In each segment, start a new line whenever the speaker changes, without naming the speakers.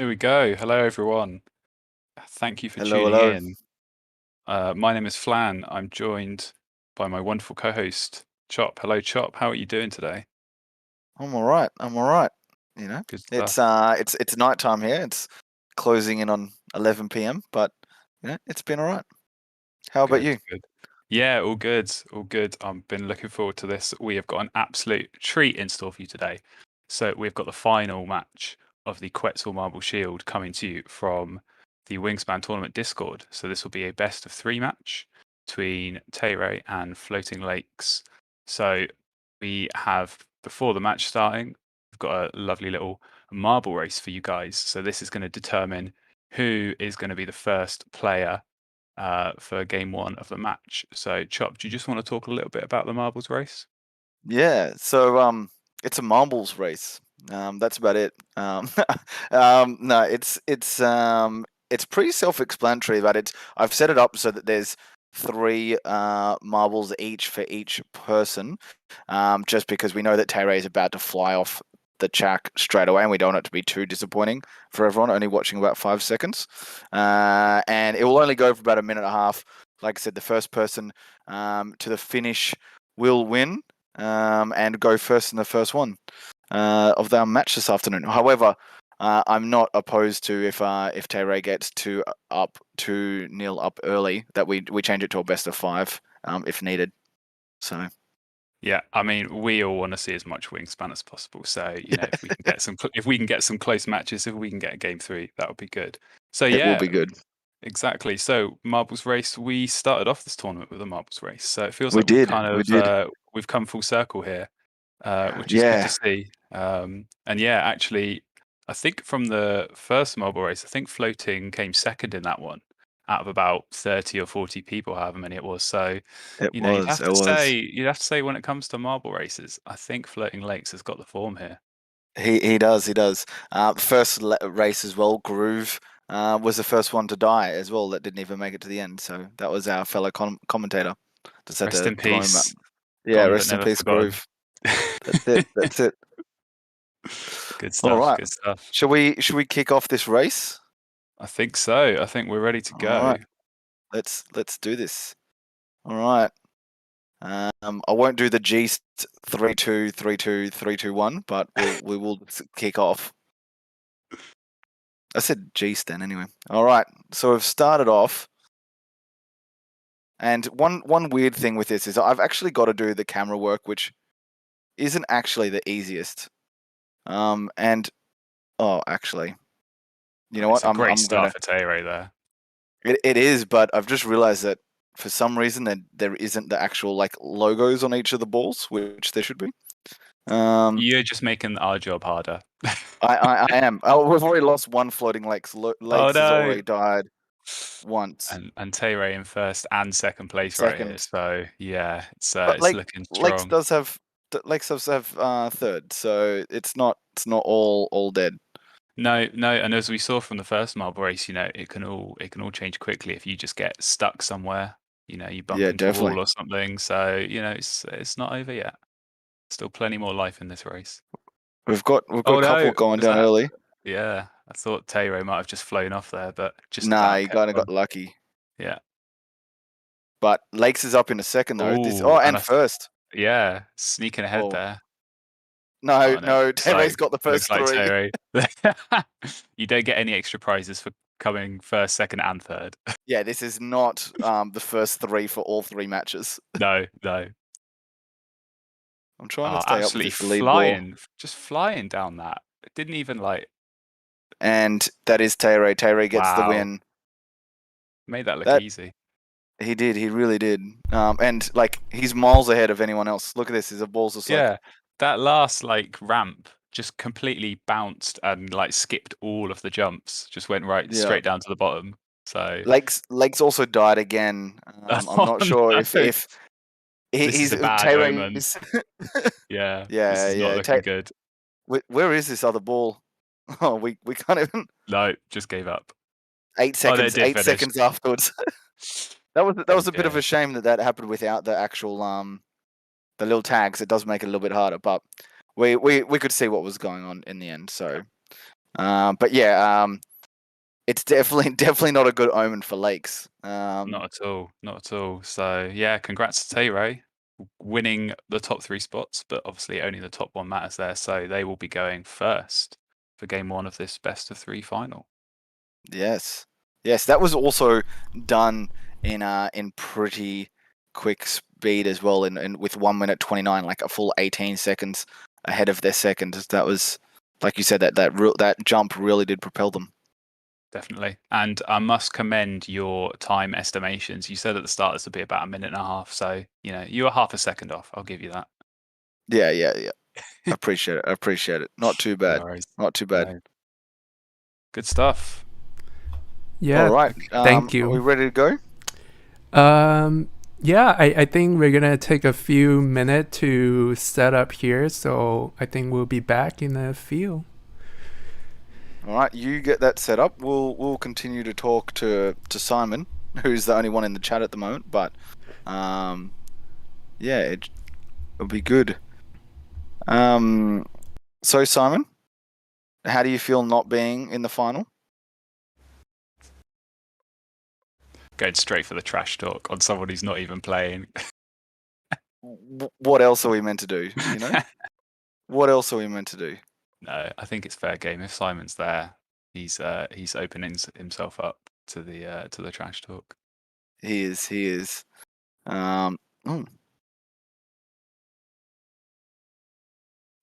Here we go. Hello, everyone. Thank you for
Hello,
tuning
hello.
in. My name is Flan. I'm joined by my wonderful co-host, Chop. Hello, Chop. How are you doing today?
I'm all right. I'm all right. You know,
Good
it's
stuff.
uh, it's it's nighttime here. It's closing in on 11 p.m. But it's been all right. How about
Good,
you?
good. Yeah, all good. All good. I've been looking forward to this. We have got an absolute treat in store for you today. So we've got the final match of the Quetzal Marble Shield coming to you from the Wingspan Tournament Discord. So this will be a best of three match between Tay and Floating Lakes. So we have, before the match starting, we've got a lovely little marble race for you guys. So this is going to determine who is going to be the first player for game one of the match. So, Chop, do you just want to talk a little bit about the marbles race?
Yeah. So it's a marbles race. That's about it. No, it's pretty self-explanatory. But I've set it up so that there's three marbles each for each person. Just because we know that Tay is about to fly off the track straight away, and we don't want it to be too disappointing for everyone only watching about 5 seconds. And it will only go for about a minute and a half. Like I said, the first person to the finish will win and go first in the first one of our match this afternoon. However, I'm not opposed to if Tay gets 2-0 up early, that we change it to a best of 5 if needed. So.
Yeah, I mean, we all want to see as much wingspan as possible. So, if we can get some close matches, if we can get a game three, that would be good. So,
It will
yeah,
be good.
exactly. So, marbles race. We started off this tournament with a marbles race, so it feels
We
like we've
did.
kind
We
of
did.
we've come full circle here, which is good to
Yeah.
see. And yeah, actually, I think from the first marble race, I think floating came second in that one out of about 30 or 40 people, however many it was. So,
It
you'd
was.
have
It
to say
was.
when it comes to marble races, I think Floating Lakes has got the form here.
He does. He does. First race as well. Groove was the first one to die as well. That didn't even make it to the end. So that was our fellow commentator. Just had
Rest
to
in
throw him up.
peace,
Yeah.
gone but
Rest in
never
peace,
forgotten.
Groove. That's it. That's it.
Good
All
stuff,
right.
good stuff.
Should we kick off this race?
I think so. I think we're ready to
All
go.
right. Let's do this. All right. I won't do the G 3-2-3-2-3-2-1, but we will kick off. I said G then anyway. All right. So we've started off. And one weird thing with this is I've actually got to do the camera work, which isn't actually the easiest. And actually, you know
It's
what?
a
I'm
great
I'm
start
gonna.
for Tay right there.
It is, but I've just realized that for some reason that there isn't the actual like logos on each of the balls, which there should be.
You're just making our job harder.
I am. Oh, we've already lost one floating lakes.
Oh
Lakes has
no!
already died once.
And Tay in first and second place right here.
Second,
So yeah,
but
it's looking
Lakes
strong.
does have third, so it's not all dead.
No, no, and as we saw from the first marble race, it can all change quickly if you just get stuck somewhere. You bump
Yeah,
into a wall
definitely.
or something. So it's not over yet. Still plenty more life in this race.
We've got
Oh
a couple
no,
going
was
down
that?
early.
Yeah, I thought Tayro might have just flown off there, but just
Nah,
about
you
kept
kind of got
on.
lucky.
Yeah.
But Lakes is up in a second though.
Oh, and
And first.
yeah, sneaking ahead
Oh
there.
no,
Oh no,
no, Terry's got the
looks
first
like
three.
Tayro. You don't get any extra prizes for coming first, second, and third.
Yeah, this is not the first three for all three matches.
No, no.
I'm trying to
Oh,
stay up with
absolutely
this lead ball.
flying, just flying down that. It didn't even like,
And that is Terry. Terry gets the
wow,
win.
made that look
That
easy.
he did. He really did. And like he's miles ahead of anyone else. Look at this. His ball's just like.
Yeah, that last like ramp just completely bounced and like skipped all of the jumps, just went right
Yeah.
straight down to the bottom. So,
Lakes also died again. I'm
oh
not sure
no,
if
this is
he's
a bad
Tay
omen.
is.
Yeah, this
Yeah,
is not
yeah.
looking good.
Where is this other ball? Oh, we can't even.
No, just gave up.
Eight
Oh, they
seconds.
did
Eight
finish.
seconds afterwards. That
Oh
was a bit of
dear.
a shame that happened without the actual the little tags. It does make it a little bit harder, but we could see what was going on in the end. So But yeah, it's definitely not a good omen for Lakes.
Not at all. Not at all. So yeah, congrats to Tay-Ray winning the top 3 spots, but obviously only the top one matters there. So they will be going first for game 1 of this best of 3 final.
Yes, that was also done in pretty quick speed as well, in with 1 minute 29, like a full 18 seconds ahead of their second. That was, like you said, that jump really did propel them.
Definitely. And I must commend your time estimations. You said at the start this would be about 1.5 minutes. So, you were half a second off. I'll give you that.
Yeah. Appreciate it. Not too
No
bad.
worries.
Not too bad.
No. Good stuff.
All
Yeah,
right.
thank
Are we
you.
ready to go?
Yeah, I think we're gonna take a few minutes to set up here, so I think we'll be back in a few.
All right. You get that set up. We'll continue to talk to Simon, who's the only one in the chat at the moment. But yeah, it'll be good. So Simon, how do you feel not being in the final?
Going straight for the trash talk on someone who's not even playing.
What else are we meant to do? You know, what else are we meant to do?
No, I think it's fair game. If Simon's there, he's opening himself up to the trash talk.
He is. He is. Oh,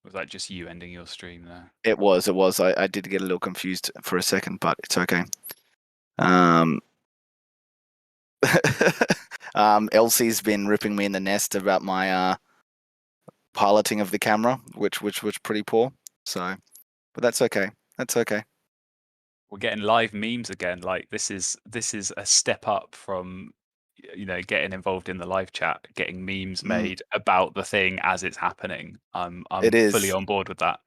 Was that just you ending your stream there?
it was. I did get a little confused for a second, but it's okay. Elsie's been ripping me in the nest about my piloting of the camera, which was pretty poor. So, but that's okay. That's okay.
We're getting live memes again. Like this is a step up from getting involved in the live chat, getting memes made about the thing as it's happening. I'm
It
fully
is.
on board with that.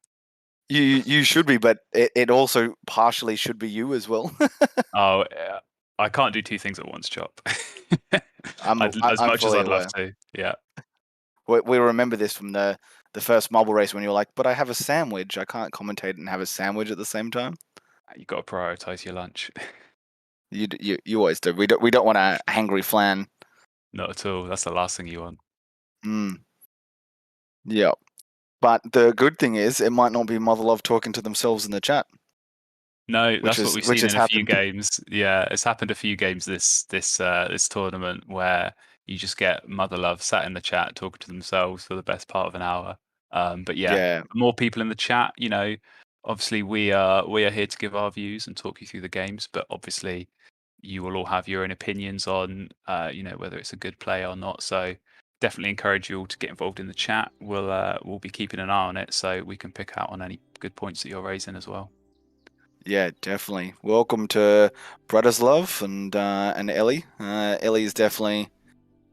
You should be, but it also partially should be you as well.
Oh, I can't do 2 things at once, Chop. As
I'm
much as
fully
I'd love
aware.
to, yeah.
We remember this from the first marble race when you were like, "But I have a sandwich. I can't commentate and have a sandwich at the same time."
You got to prioritize your lunch.
You always do. We don't want a hangry Flan.
Not at all. That's the last thing you want.
Yeah. But the good thing is, it might not be Mother Love talking to themselves in the chat.
No, that's what we've
Which
seen
has
in a few
happened.
games. Yeah, it's happened a few games this tournament where you just get Mother Love sat in the chat talking to themselves for the best part of an hour. But yeah,
Yeah.
more people in the chat. Obviously we are here to give our views and talk you through the games, but obviously you will all have your own opinions on whether it's a good play or not. So definitely encourage you all to get involved in the chat. We'll be keeping an eye on it so we can pick out on any good points that you're raising as well.
Yeah, definitely. Welcome to Brothers Love and Ellie. Ellie is definitely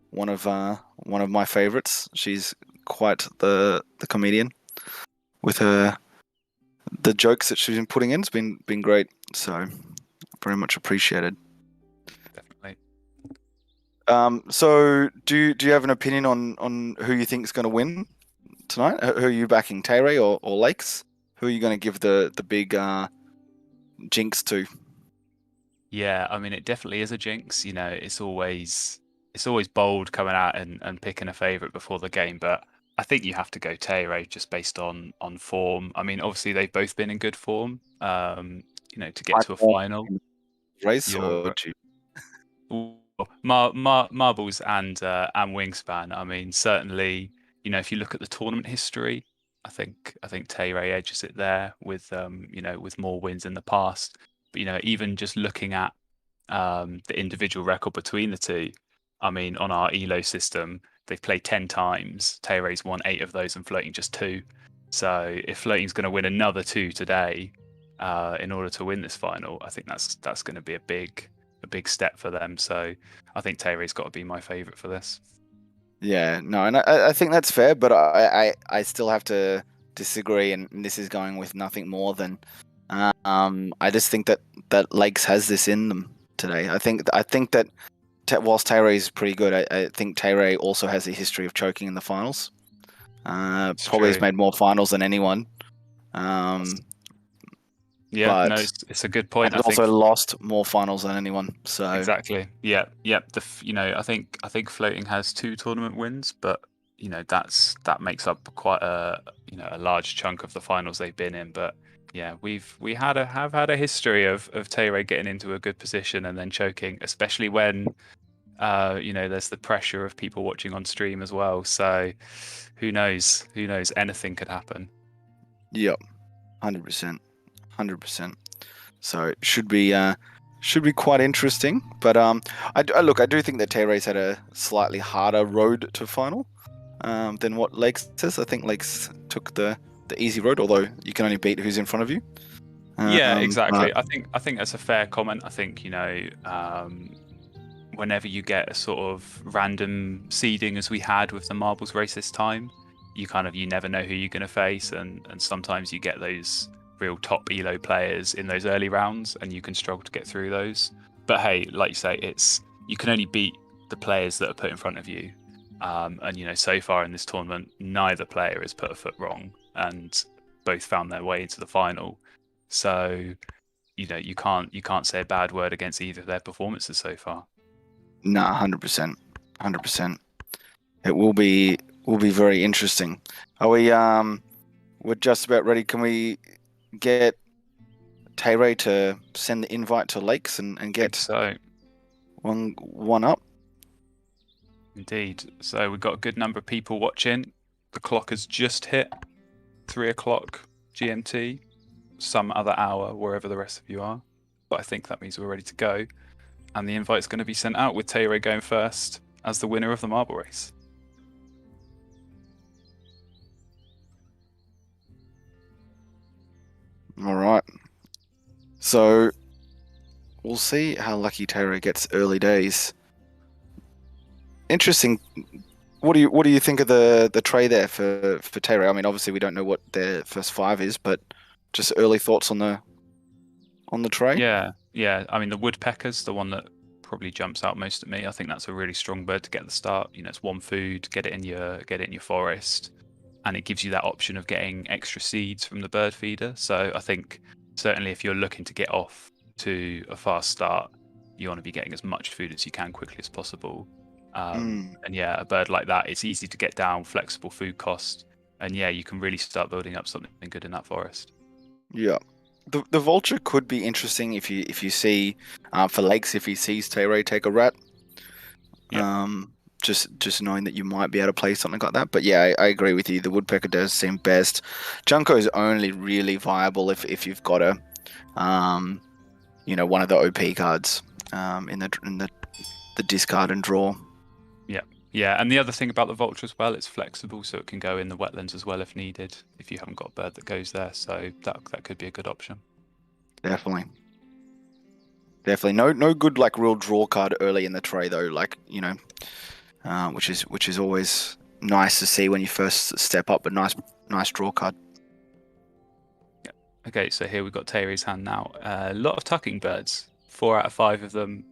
one of my favorites. She's quite the comedian with the jokes that she's been putting in. It's been great. So very much appreciated.
Definitely.
So do you have an opinion on who you think is going to win tonight? Who are you backing, Tay-Ray or Lakes? Who are you going to give the big jinx to?
Yeah, I mean, it definitely is a jinx. It's always bold coming out and picking a favourite before the game, but I think you have to go Tay-Ray just based on form. I mean, obviously they've both been in good form. To get to a final.
Race or
You're Marbles and Wingspan. I mean, certainly, if you look at the tournament history, I think Tay-Ray edges it there with with more wins in the past. But even just looking at the individual record between the two, I mean, on our ELO system, they've played 10 times. Tay-Ray's won 8 of those and Floating just 2. So if Floating's going to win another 2 today, in order to win this final, I think that's going to be a big step for them. So I think Tay-Ray's got to be my favourite for this.
Yeah, no, and I think that's fair, but I still have to disagree, and this is going with nothing more than I just think that Lakes has this in them today. I think that whilst Tay-Ray is pretty good, I think Tay-Ray also has a history of choking in the finals. Probably has made more finals than anyone.
Yeah,
but
no, it's a good point.
has
I think
also lost more finals than anyone. So
exactly. Yeah, yeah. I think floating has 2 tournament wins, but that makes up quite a large chunk of the finals they've been in. But yeah, we have had a history of Tay getting into a good position and then choking, especially when there's the pressure of people watching on stream as well. So who knows? Who knows? Anything could happen.
yep, 100%, 100%. So it should be quite interesting. But I do think that Tay-Ray's had a slightly harder road to final than what Lakes says. I think Lakes took the easy road, although you can only beat who's in front of you.
Yeah, exactly.
But
I think that's a fair comment. I think whenever you get a sort of random seeding as we had with the marbles race this time, you never know who you're going to face, and sometimes you get those real top elo players in those early rounds, and you can struggle to get through those. But hey, like you say, you can only beat the players that are put in front of you. And so far in this tournament, neither player has put a foot wrong, and both found their way into the final. So you can't say a bad word against either of their performances so far.
nah, 100%, 100%. It will be very interesting. Are we we're just about ready. Can we get Tay-Ray to send the invite to Lakes and get
So
one up?
indeed. So we've got a good number of people watching. The clock has just hit 3:00 GMT, some other hour wherever the rest of you are. But I think that means we're ready to go. And the invite's going to be sent out with Tay-Ray going first as the winner of the marble race.
All right. So we'll see how lucky Tay-Ray gets early days. Interesting. What do you think of the tray there for Tay-Ray? I mean, obviously we don't know what their first 5 is, but just early thoughts on the tray.
Yeah. I mean, the woodpecker's the one that probably jumps out most at me. I think that's a really strong bird to get at the start. It's one food, get it in your forest, and it gives you that option of getting extra seeds from the bird feeder. So I think certainly if you're looking to get off to a fast start, you want to be getting as much food as you can quickly as possible. And yeah, a bird like that, it's easy to get down, flexible food cost, and yeah, you can really start building up something good in that forest.
Yeah. The vulture could be interesting if you see for Lakes, if he sees Tay-Ray take a rat.
Yeah.
Just knowing that you might be able to play something like that. But yeah, I agree with you. The woodpecker does seem best. Junko is only really viable if you've got a one of the OP cards in the discard and draw.
Yeah, and the other thing about the vulture as well, it's flexible, so it can go in the wetlands as well if needed, if you haven't got a bird that goes there. So that could be a good option.
Definitely. No good like real draw card early in the tray though, which is always nice to see when you first step up. But nice draw card.
Yeah. Okay, so here we've got Tay-Ray's hand now. A lot of tucking birds. 4 out of 5 of them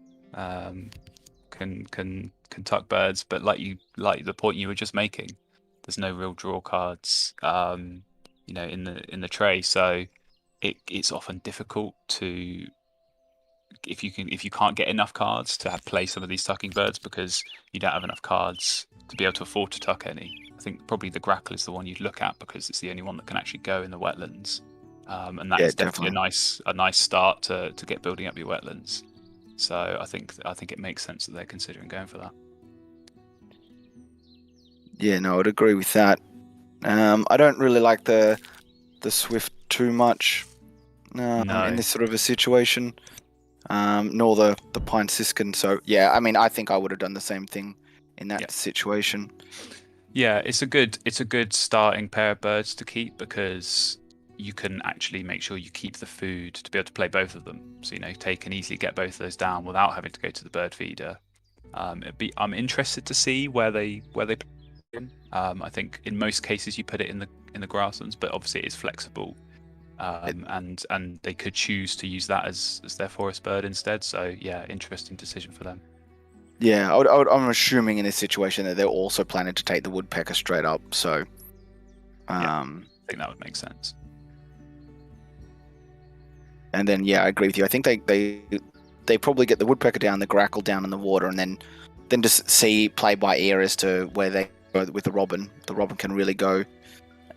can tuck birds, but like the point you were just making, there's no real draw cards in the tray, so it's often difficult to if you can't get enough cards to play some of these tucking birds because you don't have enough cards to be able to afford to tuck any. I think probably the grackle is the one you'd look at because it's the only one that can actually go in the wetlands, and that is definitely a nice start to get building up your wetlands. So I think it makes sense that they're considering going for that.
Yeah, no, I'd agree with that. I don't really like the Swift too much in this sort of a situation, nor the Pine Siskin. So yeah, I mean, I think I would have done the same thing in that situation.
Yeah, it's a good starting pair of birds to keep because you can actually make sure you keep the food to be able to play both of them. So Tay can easily get both of those down without having to go to the bird feeder. I'm interested to see where they play in. I think in most cases you put it in the grasslands, but obviously it is flexible, and they could choose to use that as their forest bird instead. So yeah, interesting decision for them.
Yeah, I'm assuming in this situation that they're also planning to take the woodpecker straight up. So
I think that would make sense.
And then I agree with you. I think they probably get the woodpecker down, the grackle down in the water, and then just play by ear as to where they go with the robin. The robin can really go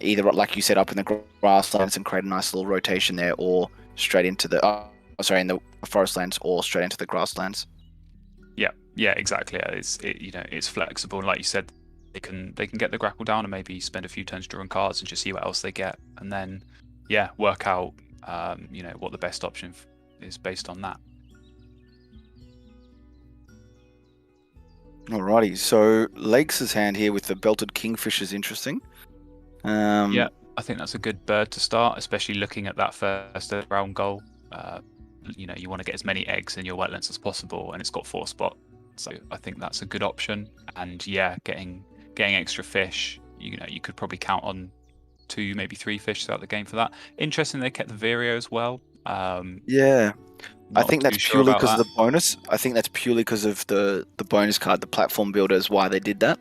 either, like you said, up in the grasslands and create a nice little rotation there, or straight into the in the forest lands, or straight into the grasslands.
Yeah, exactly. It's flexible, and like you said, they can get the grackle down and maybe spend a few turns drawing cards and just see what else they get, and then work out what the best option is based on that.
Alrighty, so Lakes' hand here with the belted kingfish is interesting.
I think that's a good bird to start, especially looking at that first round goal. You want to get as many eggs in your wetlands as possible, and it's got 4 spots, so I think that's a good option. And getting extra fish, you could probably count on 2, maybe 3 fish throughout the game for that. Interesting, they kept the Vireo as well.
I think that's purely because of the bonus. I think that's purely because of the bonus card, the platform builder, is why they did that.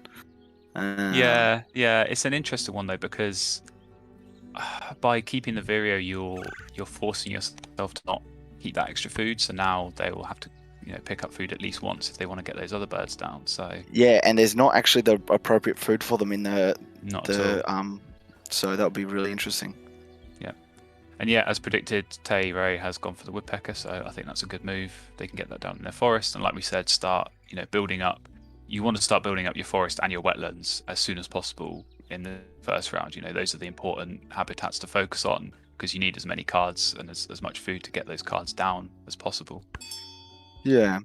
Yeah, it's an interesting one though, because by keeping the Vireo, you're forcing yourself to not keep that extra food. So now they will have to pick up food at least once if they want to get those other birds down. So
and there's not actually the appropriate food for them in the so that would be really interesting.
And as predicted, Ray has gone for the woodpecker, so I think that's a good move. They can get that down in their forest, and like we said, start building up. You want to start building up your forest and your wetlands as soon as possible in the first round. Those are the important habitats to focus on, because you need as many cards and as much food to get those cards down as possible.
Yeah,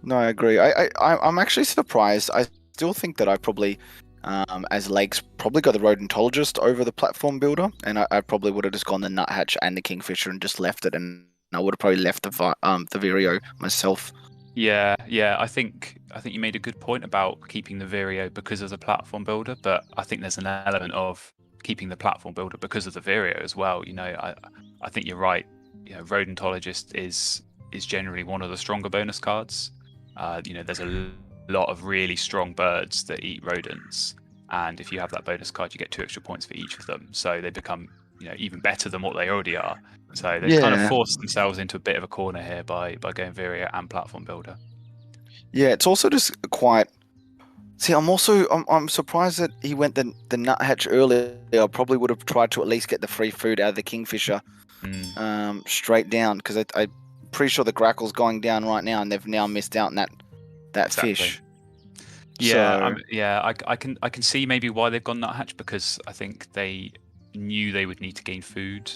no, I agree. I'm actually surprised. I still think that I probably, as Lakes, probably got the rodentologist over the platform builder, and I probably would have just gone the nuthatch and the kingfisher and just left it, and I would have probably left the Vireo myself.
Yeah, I think you made a good point about keeping the Vireo because of the platform builder, but I think there's an element of keeping the platform builder because of the Vireo as well. I think you're right. Rodentologist is generally one of the stronger bonus cards. There's a lot of really strong birds that eat rodents, and if you have that bonus card, you get 2 extra points for each of them, so they become even better than what they already are. So they've kind of forced themselves into a bit of a corner here by going Vireo and platform builder. Yeah,
it's also just quite. See, I'm surprised that he went the nuthatch earlier. I probably would have tried to at least get the free food out of the kingfisher straight down, because I'm pretty sure the grackle's going down right now, and they've now missed out on that
exactly.
Fish.
I can see maybe why they've gone nuthatch, because I think they knew they would need to gain food,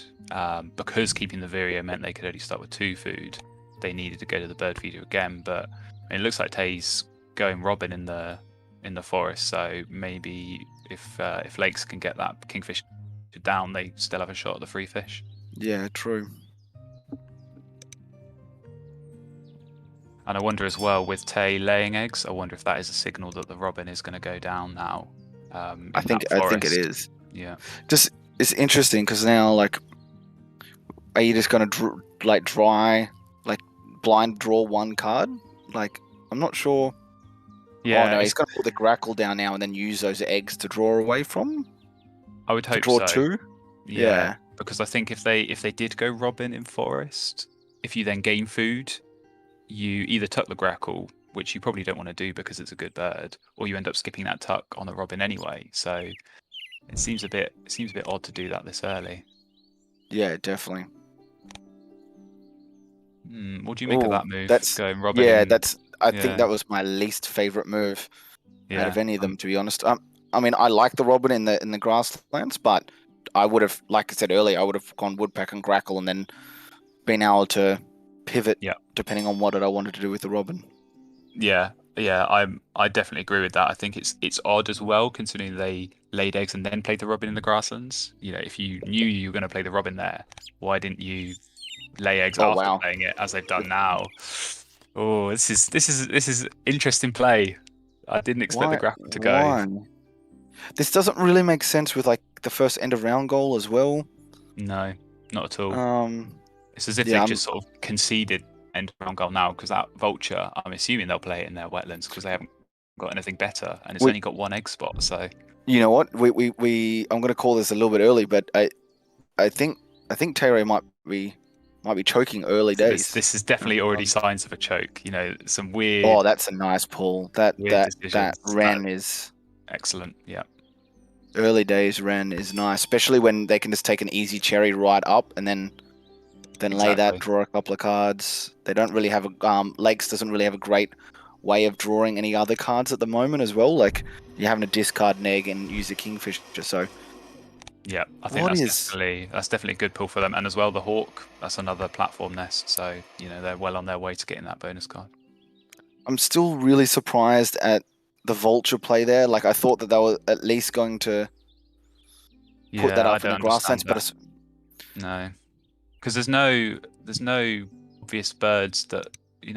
because keeping the Vireo meant they could only start with 2 food. They needed to go to the bird feeder again, but it looks like Tay's going robin in the forest, so maybe if Lakes can get that kingfish down, they still have a shot at the free fish.
Yeah, true.
And I wonder as well, with Tay laying eggs, I wonder if that is a signal that the robin is going to go down now.
I think it is.
Yeah.
Just, it's interesting because now, are you just going to blind draw 1 card? I'm not sure.
Yeah.
Oh no, he's going to put the grackle down now and then use those eggs to draw away from.
I would hope
to draw
so.
2.
Yeah. Because I think if they did go robin in forest, if you then gain food, you either tuck the grackle, which you probably don't want to do because it's a good bird, or you end up skipping that tuck on the robin anyway. So it seems a bit odd to do that this early.
Yeah, definitely.
What do you make of that move? Going robin.
Yeah, I think that was my least favorite move out of any of them, to be honest. I mean, I like the robin in the grasslands, but I would have, like I said earlier, I would have gone woodpecker and grackle and then been able to pivot depending on what I wanted to do with the robin.
Yeah, I definitely agree with that. I think it's odd as well, considering they laid eggs and then played the robin in the grasslands. If you knew you were going to play the robin there, why didn't you lay eggs after playing it, as they've done now? Oh, this is interesting play. I didn't expect the grackle to go.
Why? This doesn't really make sense with the first end of round goal as well.
No, not at all. It's as if they've just sort of conceded end round goal now, because that vulture, I'm assuming they'll play it in their wetlands because they haven't got anything better, and it's only got 1 egg spot. So
you know what, I'm going to call this a little bit early, but I think Tay might be might be choking early
So
days.
this is definitely already signs of a choke. You know, some weird,
Oh, that's a nice pull. That
decisions.
Ren is
Excellent. Yeah.
early days. Ren is nice, especially when they can just take an easy cherry right up and then lay that,
Exactly.
draw a couple of cards. They don't really have a Lakes doesn't really have a great way of drawing any other cards at the moment as well. Like you're having to discard an egg and use a Kingfisher. So
Yeah, I think that's definitely a good pull for them, and as well the Hawk. That's another platform nest, so you know they're well on their way to getting that bonus card.
I'm still really surprised at the Vulture play there. Like I thought that they were at least going to put that
I
up in the
don't
grasslands,
understand that. No, because there's no obvious birds that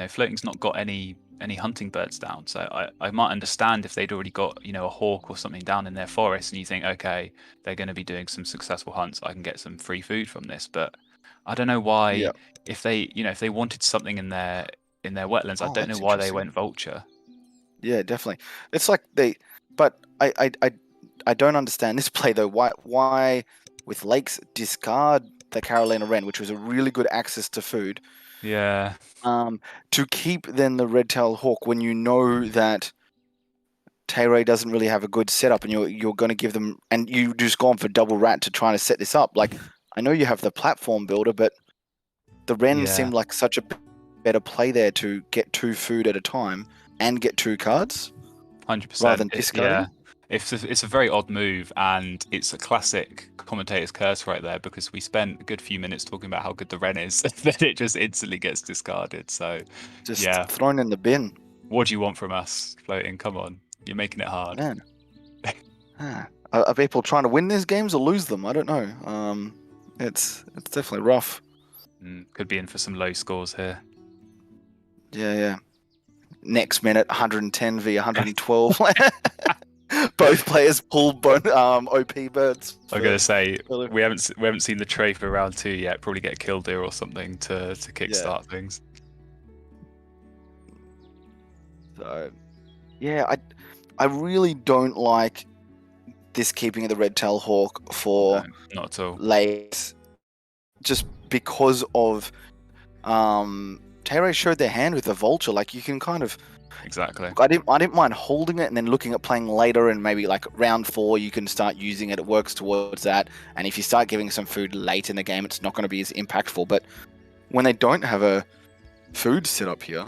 floating's not got any hunting birds down. So I might understand if they'd already got a hawk or something down in their forest, and you think, okay, they're going to be doing some successful hunts. I can get some free food from this, but I don't know why.
Yeah.
If they wanted something in their wetlands, I don't know
That's
why they
interesting.
went vulture.
Yeah, definitely. It's like but I don't understand this play though. Why with Lakes discard the Carolina Wren, which was a really good access to food,
Yeah,
to keep then the Red-tailed Hawk when you know that Tay doesn't really have a good setup, and you're going to give them, and you just gone for double rat to try to set this up. Like I know you have the platform builder, but the Wren
Yeah.
seemed like such a better play there to get 2 food at a time and get 2 cards
100%.
rather than discarding.
Yeah. It's a very odd move, and it's a classic commentator's curse right there, because we spent a good few minutes talking about how good the Wren is, then it just instantly gets discarded. So
Just thrown in the bin.
what do you want from us, floating? Come on, you're making it hard.
Man. Are people trying to win these games or lose them? I don't know. It's definitely rough.
Could be in for some low scores here.
Yeah. Next minute, 110 v 112. Both players pull OP birds.
I'm gonna say we haven't seen the tray for round 2 yet. Probably get a kill deer or something to kickstart things.
So, yeah, I really don't like this keeping of the red-tailed hawk for
No, not at all.
Lakes, just because of Tay showed their hand with the vulture. Like you can kind of.
Exactly.
I didn't mind holding it and then looking at playing later, and maybe like round 4 you can start using it. It works towards that, and if you start giving some food late in the game, it's not going to be as impactful. But when they don't have a food set up here,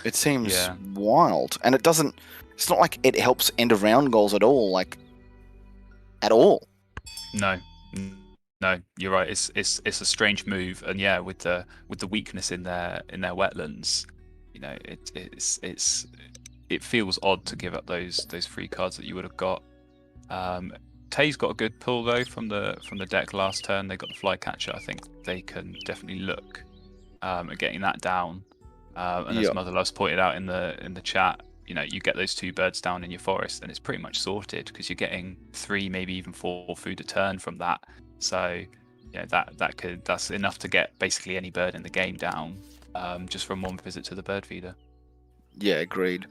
it seems wild, and it doesn't. It's not like it helps end of round goals at all, like at all. No,
you're right. It's a strange move, and yeah, with the weakness in their wetlands. It feels odd to give up those free cards that you would have got. Tay's got a good pull though from the deck last turn. They got the flycatcher. I think they can definitely look at getting that down. And as Motherlove's pointed out in the chat, you get those 2 birds down in your forest, and it's pretty much sorted, because you're getting 3, maybe even 4 food a turn from that. So that's enough to get basically any bird in the game down. Just from 1 visit to the bird feeder.
Yeah, agreed.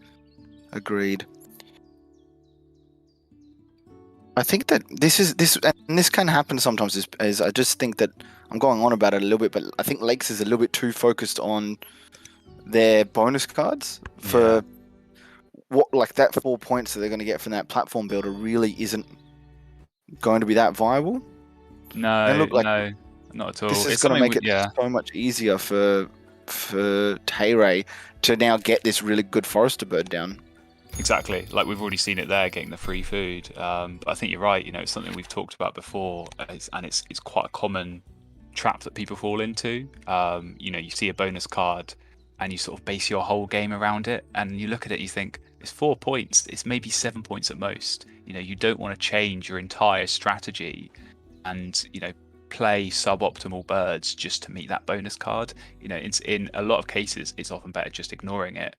I think that this can happen sometimes. Is I just think that I'm going on about it a little bit, but I think Lakes is a little bit too focused on their bonus cards for what, like that 4 points that they're going to get from that platform builder really isn't going to be that viable.
No, not at all.
This is going to make it so much easier for Tay to now get this really good forester bird down.
Exactly, like we've already seen it there, getting the free food. I think you're right. It's something we've talked about before, and it's quite a common trap that people fall into. You see a bonus card, and you sort of base your whole game around it, and you look at it, you think it's 4 points. It's maybe 7 points at most. You don't want to change your entire strategy, and play suboptimal birds just to meet that bonus card. It's in a lot of cases it's often better just ignoring it,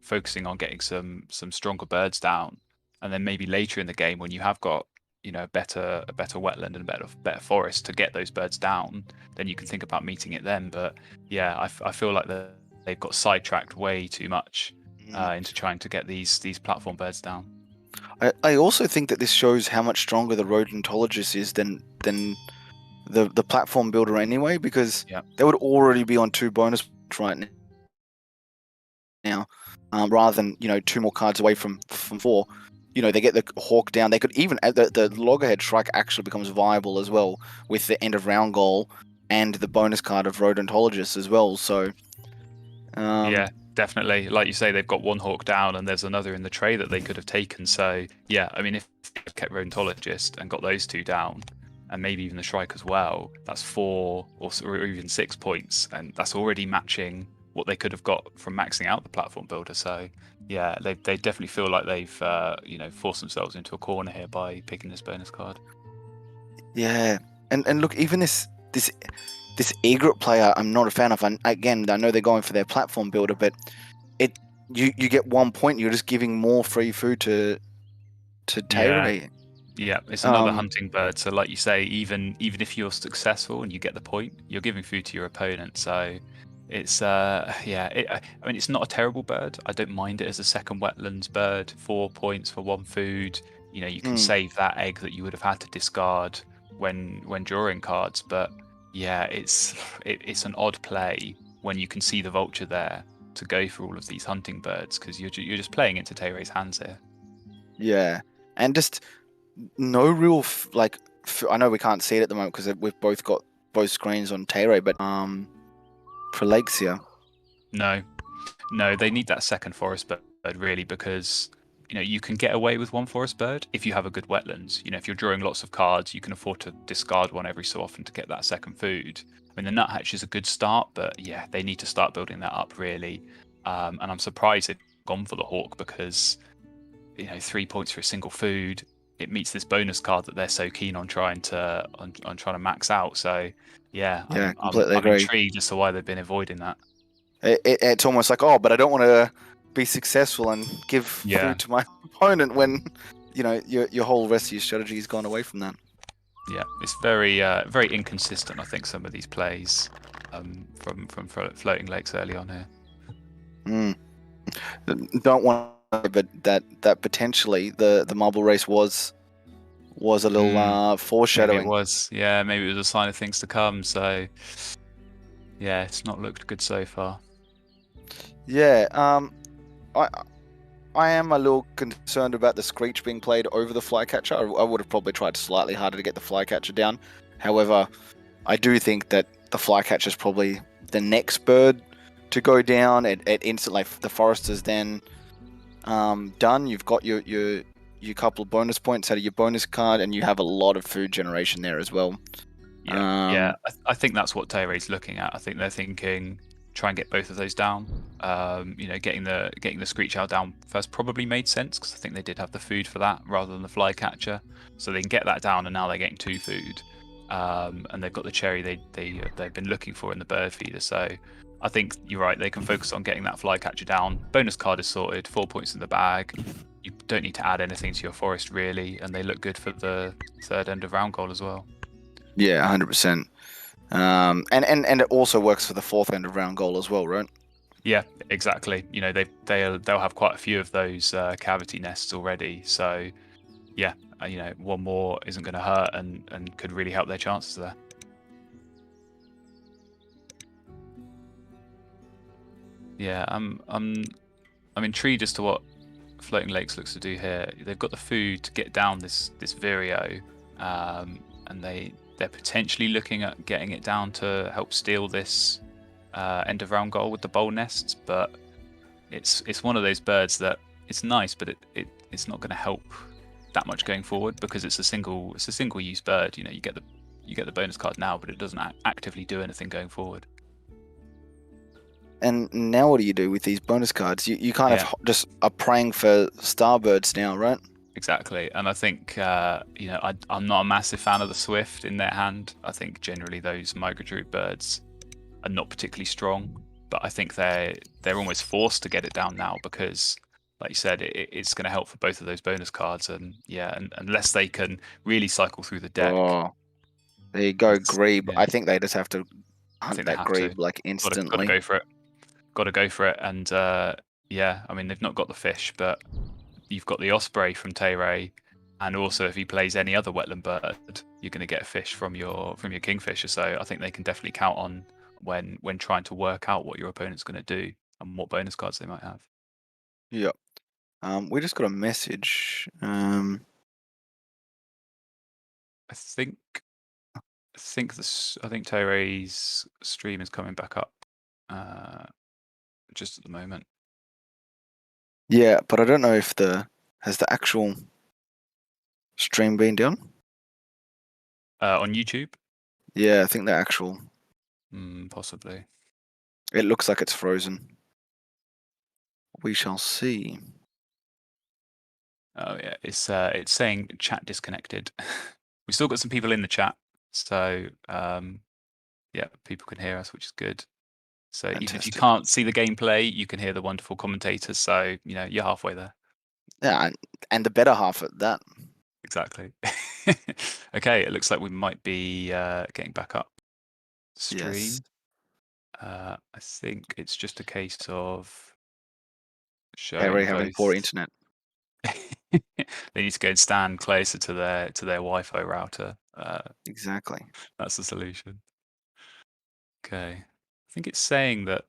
focusing on getting some stronger birds down, and then maybe later in the game when you have got a better wetland and a better forest to get those birds down, then you can think about meeting it then. But yeah, I feel like they've got sidetracked way too much into trying to get these platform birds down.
I also think that this shows how much stronger the rodentologist is than the platform builder anyway, because
Yeah.
they would already be on 2 bonus right now, rather than 2 more cards away from 4. They get the Hawk down. They could even the Loggerhead Shrike actually becomes viable as well with the end of round goal and the bonus card of Rodentologist as well. So
yeah, definitely. Like you say, they've got 1 Hawk down, and there's another in the tray that they could have taken. So yeah, I mean, if they've kept Rodentologist and got those 2 down, and maybe even the Shrike as well, that's 4 or even 6 points, and that's already matching what they could have got from maxing out the platform builder. So yeah, they definitely feel like they've forced themselves into a corner here by picking this bonus card.
yeah, and look, even this Egret player, I'm not a fan of. Again, I know they're going for their platform builder, but you get 1 point, you're just giving more free food to Tayray.
Yeah, it's another hunting bird. So, like you say, even if you're successful and you get the point, you're giving food to your opponent. So, it's I mean, it's not a terrible bird. I don't mind it as a second wetlands bird. 4 points for 1 food. You can save that egg that you would have had to discard when drawing cards. But yeah, it's an odd play when you can see the vulture there to go for all of these hunting birds, because you're just playing into Tayray's hands here.
Yeah, and just no real I know we can't see it at the moment because we've both got both screens on Tayray, but Prolexia.
No, they need that second forest bird really, because you can get away with 1 forest bird if you have a good wetlands. If you're drawing lots of cards, you can afford to discard 1 every so often to get that second food. I mean, the nuthatch is a good start, but yeah, they need to start building that up really. And I'm surprised they've gone for the Hawk, because 3 points for a single food, it meets this bonus card that they're so keen on trying to max out. So yeah,
completely
I'm
agree.
intrigued as to why they've been avoiding that.
It's almost like, but I don't want to be successful and give food to my opponent when your whole rest of your strategy has gone away from that.
Yeah, it's very very inconsistent, I think, some of these plays from Floating Lakes early on here.
Don't want to, but that potentially the marble race was a little foreshadowing.
Maybe it was. Yeah, maybe it was a sign of things to come. So yeah, it's not looked good so far.
Yeah, I am a little concerned about the Screech being played over the Flycatcher. I would have probably tried slightly harder to get the Flycatcher down. However, I do think that the Flycatcher is probably the next bird to go down. It instantly, the Forester's then done. You've got your couple of bonus points out of your bonus card, and you have a lot of food generation there as well.
Yeah, I think that's what Tayray's looking at. I think they're thinking, try and get both of those down. Getting the Screech Owl down first probably made sense, because I think they did have the food for that rather than the Flycatcher. So they can get that down, and now they're getting 2 food. And they've got the cherry they've been looking for in the bird feeder. So I think you're right. They can focus on getting that Flycatcher down. Bonus card is sorted. 4 points in the bag. You don't need to add anything to your forest really, and they look good for the third end of round goal as well.
Yeah, 100%. And it also works for the fourth end of round goal as well, right?
Yeah, exactly. They'll have quite a few of those cavity nests already. So yeah, 1 more isn't going to hurt and could really help their chances there. Yeah, I'm intrigued as to what Floating Lakes looks to do here. They've got the food to get down this Vireo, and they're potentially looking at getting it down to help steal this end of round goal with the bowl nests. But it's one of those birds that it's nice, but it's not going to help that much going forward, because it's a single use bird. You get the bonus card now, but it doesn't actively do anything going forward.
And now what do you do with these bonus cards? You kind of just are praying for starbirds now, right?
Exactly, and I think I'm not a massive fan of the Swift in their hand. I think generally those migratory birds are not particularly strong, but I think they're almost forced to get it down now, because, like you said, it's going to help for both of those bonus cards, and unless they can really cycle through the deck.
Oh, there you go, Grebe. Yeah. I think they just have to hunt that Grebe like instantly.
Got to go for it. Got to go for it, and I mean, they've not got the fish, but you've got the Osprey from Tayray. And also, if he plays any other wetland bird, you're going to get a fish from your kingfisher. So I think they can definitely count on when trying to work out what your opponent's going to do and what bonus cards they might have.
Yep. We just got a message.
I think Terry's stream is coming back up just at the moment.
Yeah, but I don't know if has the actual stream been done.
On YouTube?
Yeah, I think the actual.
Possibly.
It looks like it's frozen. We shall see.
Oh yeah, it's saying chat disconnected. We still got some people in the chat, so yeah, people can hear us, which is good. So even if you
Fantastic.
can't see the gameplay, you can hear the wonderful commentators. So you're halfway there.
Yeah, and the better half at that.
Exactly. Okay, it looks like we might be getting back up stream.
Yes.
I think it's just a case of showing
Terry having poor
both.
internet.
They need to go and stand closer to their Wi-Fi router.
Exactly.
That's the solution. Okay, I think it's saying that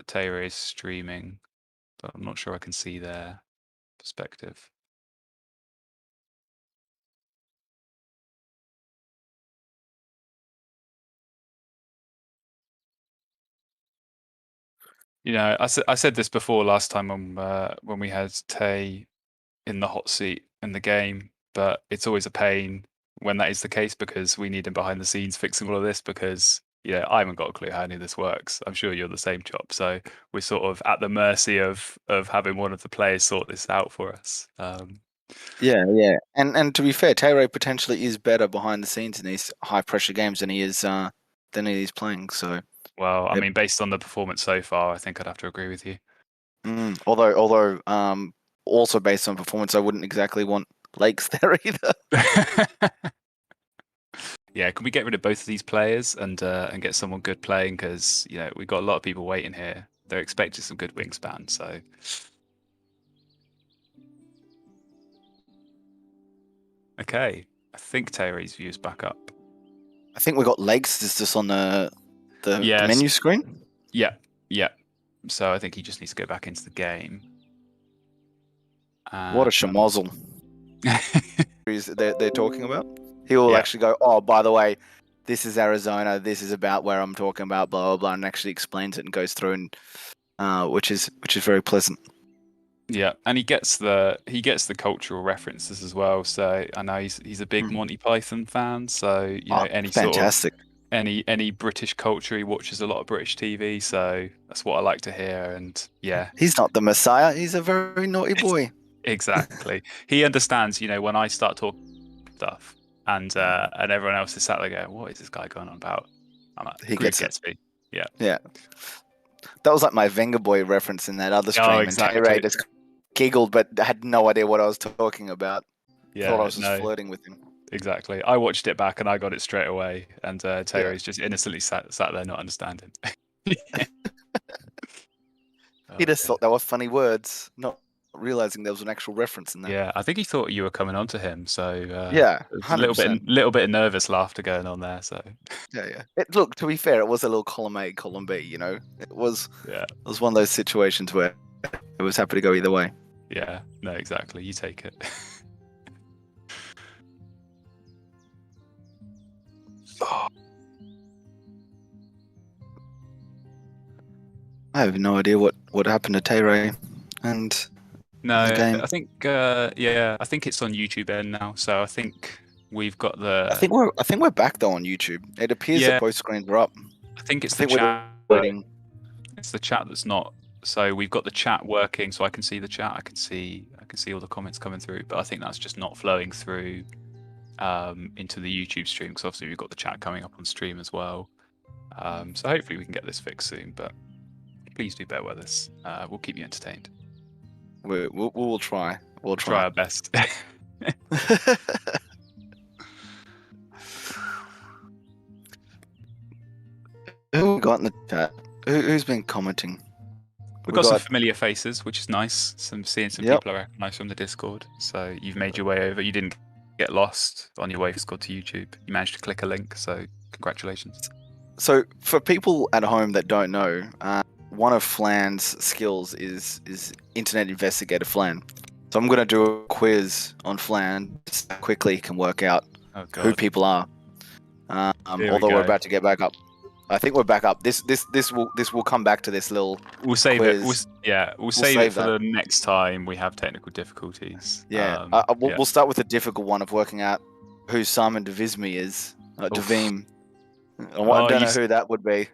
Taylor is streaming, but I'm not sure I can see their perspective. I said this before last time when we had Tay in the hot seat in the game, but it's always a pain when that is the case because we need him behind the scenes fixing all of this because I haven't got a clue how any of this works. I'm sure you're the same, Chop. So we're sort of at the mercy of having one of the players sort this out for us.
Yeah. And to be fair, Tay potentially is better behind the scenes in these high pressure games than he is playing. So
well, I mean, based on the performance so far, I think I'd have to agree with you.
Although also based on performance, I wouldn't exactly want Lakes there either.
Yeah, can we get rid of both of these players and get someone good playing? Because we've got a lot of people waiting here. They're expecting some good wingspan. So, okay, I think Terry's view's back up.
I think we got Lakes is just on the
Yes.
menu screen.
Yeah. So I think he just needs to go back into the game.
What a schmozzle they're talking about. He will actually go, oh, by the way, this is Arizona. This is about where I'm talking about, blah blah blah, and actually explains it and goes through, and which is very pleasant.
Yeah, and he gets the cultural references as well. So I know he's a big Monty Python fan. So any
fantastic.
sort of any British culture, he watches a lot of British TV. So that's what I like to hear. And yeah,
he's not the Messiah. He's a very naughty boy.
Exactly. He understands. When I start talking stuff, and everyone else is sat there going, "What is this guy going on about?" I'm like,
he gets
me. Yeah.
That was like my Venga Boy reference in that other stream,
exactly.
and Tay just giggled, but had no idea what I was talking about.
Yeah,
thought I was just flirting with him.
Exactly. I watched it back and I got it straight away, and Terry's just innocently sat there not understanding.
He just thought they were funny words, not realizing there was an actual reference in there.
Yeah, I think he thought you were coming on to him, so
yeah,
100%. a little bit of nervous laughter going on there. So
yeah. Look, to be fair, it was a little column A, column B. It was one of those situations where it was happy to go either way.
Yeah, no, exactly. You take it.
I have no idea what happened to Tay and
no,
the game.
I think I think it's on YouTube end now. So I think we've got the.
I think we're back though on YouTube. It appears that both screens are up.
I think it's the chat. It's the chat that's not. So we've got the chat working, so I can see the chat. I can see all the comments coming through, but I think that's just not flowing through into the YouTube stream because obviously we've got the chat coming up on stream as well. So hopefully we can get this fixed soon. But please do bear with us. We'll keep you entertained.
We'll try. We'll
try our best.
Who we got in the chat? Who's been commenting?
We've got some familiar faces, which is nice. Seeing some people I recognise from the Discord. So you've made your way over. You didn't get lost on your way from Squad to YouTube. You managed to click a link, so congratulations.
So for people at home that don't know, one of Flan's skills is Internet Investigator Flan. So I'm going to do a quiz on Flan to see how quickly he can work out who people are. Although we're about to get back up. I think we're back up. This will come back to this little.
We'll save
quiz.
We'll save it for
that.
the next time we have technical difficulties.
Yeah, we'll start with the difficult one of working out who Simon Devisme is. Devime. I don't know who that would be.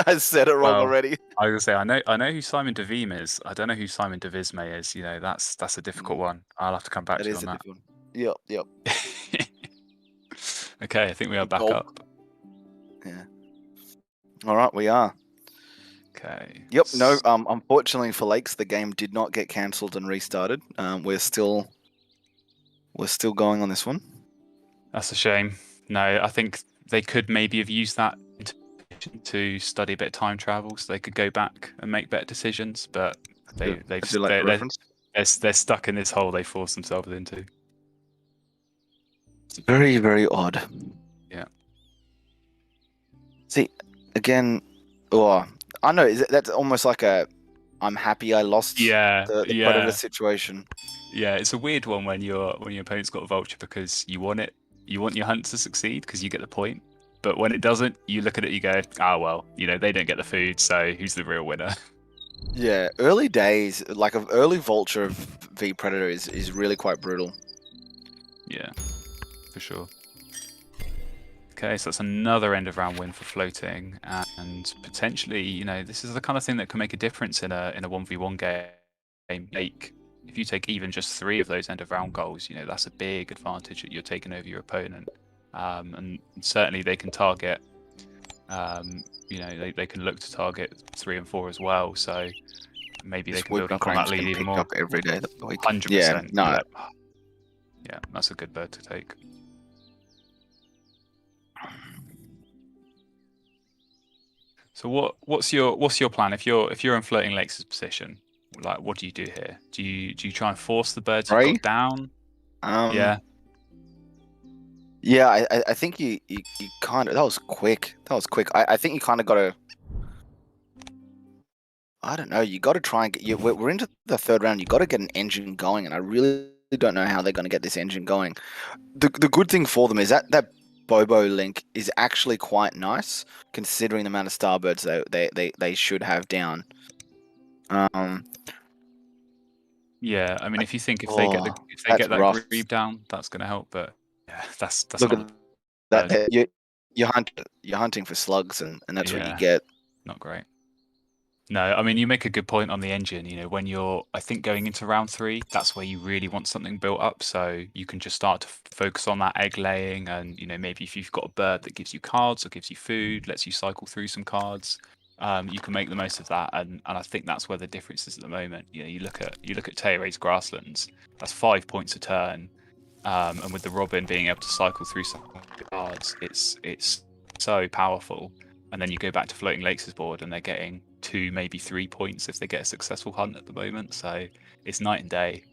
I said it wrong already.
I was gonna say I know who Simon Devime is. I don't know who Simon Devisme is. You know, that's a difficult one. I'll have to come back to you on that.
Yep.
Okay, I think we are back up.
Yeah. All right, we are.
Okay.
Yep. No. Unfortunately for Lakes, the game did not get cancelled and restarted. We're still going on this one.
That's a shame. No, I think they could maybe have used that to study a bit of time travel, so they could go back and make better decisions. But they're stuck in this hole they forced themselves into.
It's very, very odd.
Yeah.
See, again, I know that's almost like I'm happy I lost. The predator situation.
Yeah, it's a weird one when your opponent's got a vulture because you want your hunt to succeed because you get the point. But when it doesn't, you look at it, you go, well, they don't get the food, so who's the real winner?
Yeah, early days, like an early vulture v predator is really quite brutal.
Yeah, for sure. Okay, so that's another end of round win for floating, and potentially, this is the kind of thing that can make a difference in a 1v1 game. If you take even just 3 of those end of round goals, that's a big advantage that you're taking over your opponent. And certainly they can target, they can look to target 3 and 4 as well. So maybe they can build up on that lead even more.
Up every day of the week.
100%.
Yeah, no.
Yeah, that's a good bird to take. So what's your plan if you're in Floating Lakes' position? Like, what do you do here? Do you try and force the bird to go down? Yeah.
Yeah, I think you kind of... That was quick. I think you kind of got to... I don't know. You got to try and get... We're into the 3rd round. You got to get an engine going, and I really don't know how they're going to get this engine going. The good thing for them is that Bobo link is actually quite nice, considering the amount of starbirds they should have down.
Yeah, I mean, if you think if they get that grebe down, that's going to help. But yeah, that's
look at that. You're hunting for slugs, and that's what you get.
Not great. No, I mean, you make a good point on the engine. When I think going into round 3, that's where you really want something built up, so you can just start to focus on that egg laying, and maybe if you've got a bird that gives you cards or gives you food, lets you cycle through some cards, you can make the most of that. And I think that's where the difference is at the moment. You look at Teyray's grasslands. That's 5 points a turn, and with the Robin being able to cycle through some cards, it's so powerful. And then you go back to Floating Lakes' board, and they're getting 2, maybe 3 points if they get a successful hunt at the moment. So it's night and day.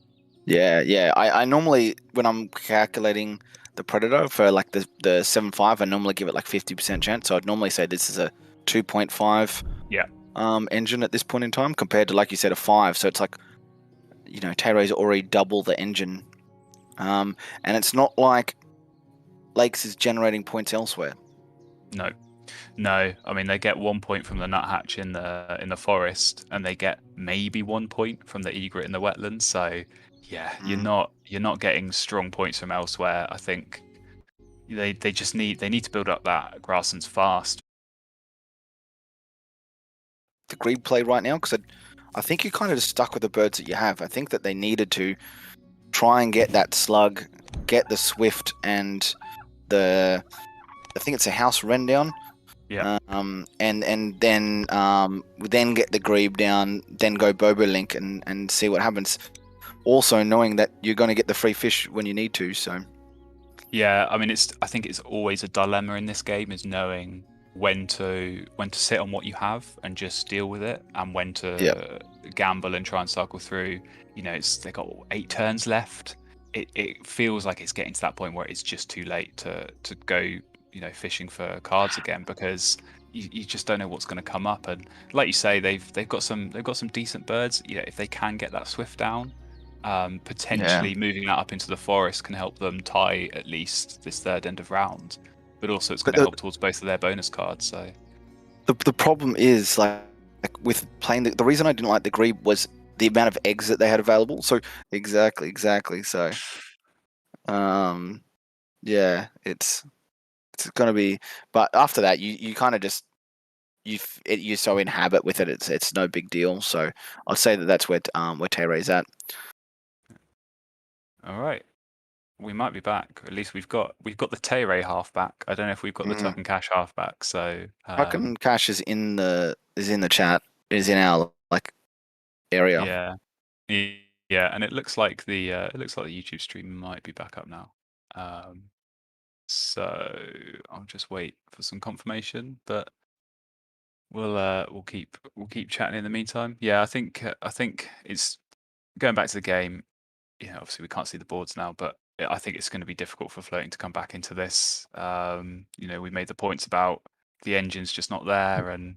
Yeah. I normally, when I'm calculating the predator for like the 7.5, I normally give it like 50% chance. So I'd normally say this is a 2.5 engine at this point in time, compared to, like you said, a 5. So it's like, Teyray's already double the engine, and it's not like Lakes is generating points elsewhere.
No, I mean, they get 1 point from the nuthatch in the forest, and they get maybe 1 point from the egret in the wetlands. So yeah, you're not getting strong points from elsewhere. I think they need to build up that grasslands fast.
The grebe play right now, because I think you're kind of just stuck with the birds that you have. I think that they needed to try and get that slug, get the swift, and I think it's a house wren down.
Yeah.
And then get the grebe down, then go Bobo link and see what happens. Also knowing that you're going to get the free fish when you need to. So.
Yeah, I mean, I think it's always a dilemma in this game, is knowing when to sit on what you have and just deal with it, and when to gamble and try and cycle through. They got 8 turns left. it feels like it's getting to that point where it's just too late to go fishing for cards again, because you just don't know what's going to come up. And like you say, they've got some decent birds. If they can get that swift down, potentially moving that up into the forest can help them tie at least this third end of round. But also it's going to help towards both of their bonus cards. So
the problem is like with playing the reason I didn't like the Grebe was the amount of eggs that they had available. So exactly. So yeah, it's gonna be. But after that, you kind of just you're so in habit with it. It's no big deal. So I'll say that's where Tere's at.
all right, we might be back. At least we've got the Tere half back. I don't know if we've got the Tuck and Cash half back. So
Tuck and Cash is in the chat. Is in our area.
Yeah, and it looks like the YouTube stream might be back up now. So I'll just wait for some confirmation, but we'll keep chatting in the meantime. Yeah, I think it's going back to the game. Obviously we can't see the boards now, but I think it's going to be difficult for Floating to come back into this. We made the points about the engine's just not there, and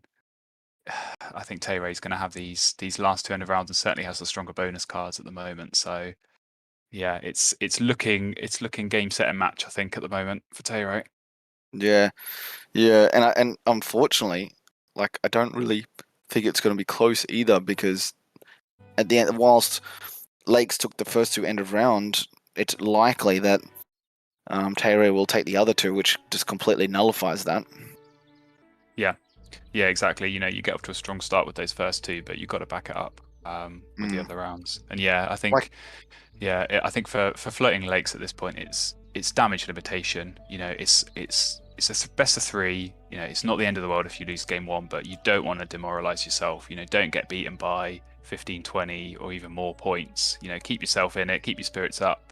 I think Tere's going to have these last 200 rounds, and certainly has the stronger bonus cards at the moment. So yeah, it's looking game, set, and match, I think, at the moment for Tere.
Yeah, and unfortunately, like I don't really think it's going to be close either, because at the end, whilst Lakes took the first 2 end of round, it's likely that Tere will take the other 2, which just completely nullifies that.
Yeah, exactly. You get off to a strong start with those first 2, but you've got to back it up with the other rounds. And yeah, I think I think for Floating Lakes at this point, it's damage limitation. It's a best of 3. It's not the end of the world if you lose game 1, but you don't want to demoralize yourself. Don't get beaten by 15, 20, or even more points. Keep yourself in it, keep your spirits up,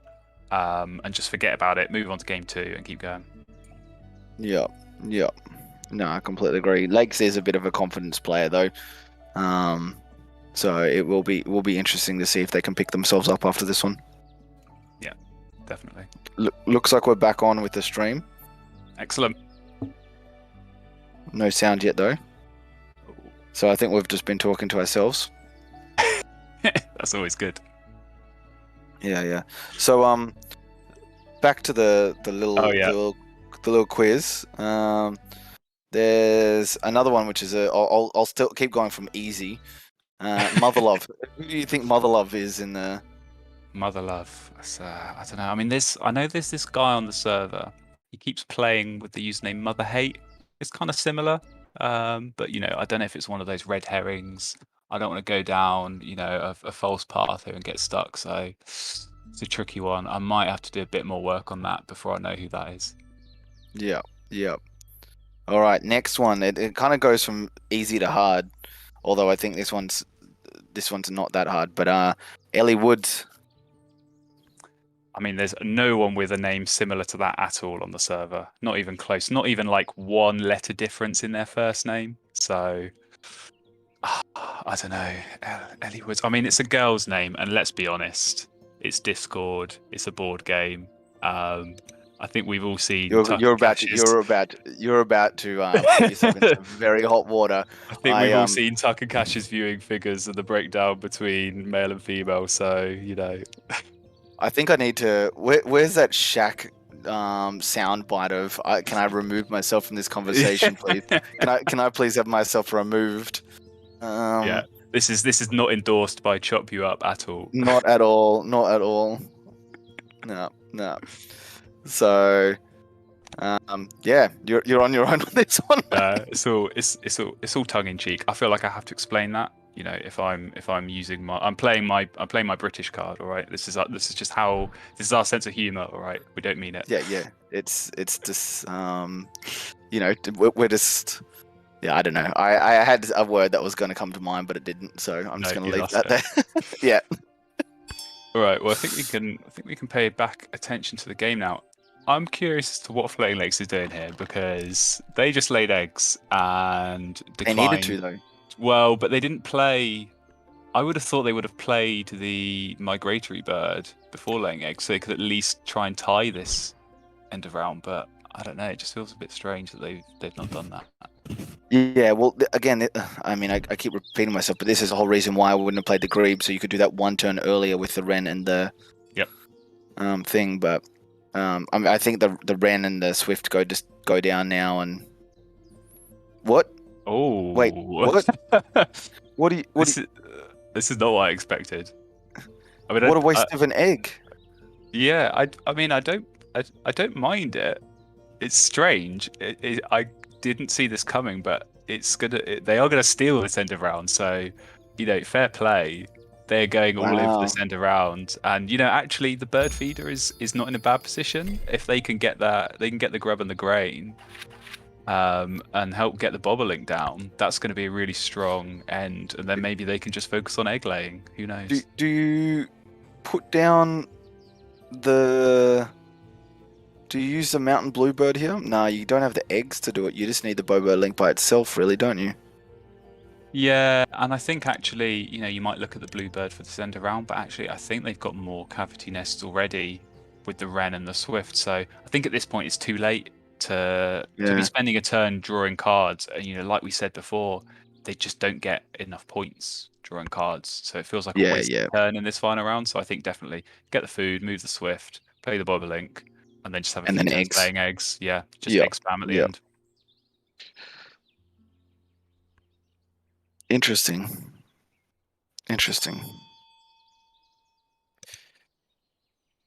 and just forget about it. Move on to game 2 and keep going.
Yep. No, I completely agree. Lakes is a bit of a confidence player though, so it will be interesting to see if they can pick themselves up after this one.
Yeah, definitely.
Looks like we're back on with the stream.
Excellent.
No sound yet though, so I think we've just been talking to ourselves.
That's always good.
Yeah. So back to the little quiz. There's another one which is I'll still keep going from easy. Mother Love. Who do you think Mother Love is in the?
Mother Love. I don't know. I mean, I know there's this guy on the server. He keeps playing with the username Mother Hate. It's kind of similar, but I don't know if it's one of those red herrings. I don't want to go down, a false path here and get stuck. So it's a tricky one. I might have to do a bit more work on that before I know who that is.
Yeah. All right, next one. It kind of goes from easy to hard, although I think this one's not that hard. But Ellie Woods.
I mean, there's no one with a name similar to that at all on the server. Not even close. Not even like 1 letter difference in their first name. So I don't know. Ellie Woods. I mean, it's a girl's name, and let's be honest, it's Discord. It's a board game. I think we've all seen.
You're about to put yourself into very hot water.
I think we've all seen Tuck and Cash's viewing figures and the breakdown between male and female. So
I think I need to. Where's that Shaq sound bite of? Can I remove myself from this conversation, please? Can I please have myself removed?
Yeah, this is not endorsed by ChopYouUp at all.
Not at all. No. So, yeah, you're on your own on this one.
It's all tongue in cheek. I feel like I have to explain that. If I'm using I'm playing my British card. All right, this is just how this is our sense of humor. All right, we don't mean it.
Yeah. It's just we're just. Yeah, I don't know. I had a word that was going to come to mind, but it didn't. So I'm just going to leave that there. Yeah.
All right. Well, I think we can pay back attention to the game now. I'm curious as to what Floating Lakes is doing here, because they just laid eggs and declined.
They needed to though.
Well, but they didn't play I would have thought they would have played the migratory bird before laying eggs, so they could at least try and tie this end of round. But I don't know. It just feels a bit strange that they've not done that.
Yeah, well, again, I mean, I keep repeating myself, but this is the whole reason why I wouldn't have played the Grebe, so you could do that one turn earlier with the Wren and the thing. But I mean, I think the Wren and the Swift go down now. And what?
Oh,
wait, what?
This is not what I expected. I mean,
what a waste of an egg.
Yeah, I mean, I don't mind it. It's strange. I didn't see this coming, but they are gonna steal this end of round. So, fair play. They're going all in for this end of round, and actually, the bird feeder is not in a bad position. If they can get that, they can get the grub and the grain, and help get the bobolink down. That's going to be a really strong end, and then maybe they can just focus on egg laying. Who knows?
Do you put down the? Do you use the mountain bluebird here? No, you don't have the eggs to do it. You just need the bobolink by itself, really, don't you?
Yeah, and I think actually, you might look at the bluebird for this end of round, but actually, I think they've got more cavity nests already with the Wren and the Swift. So I think at this point it's too late to be spending a turn drawing cards. And like we said before, they just don't get enough points drawing cards. So it feels like a wasted turn in this final round. So I think definitely get the food, move the Swift, play the bobolink, and then just have a few turns laying eggs. Yeah, just egg spam at the end.
Interesting.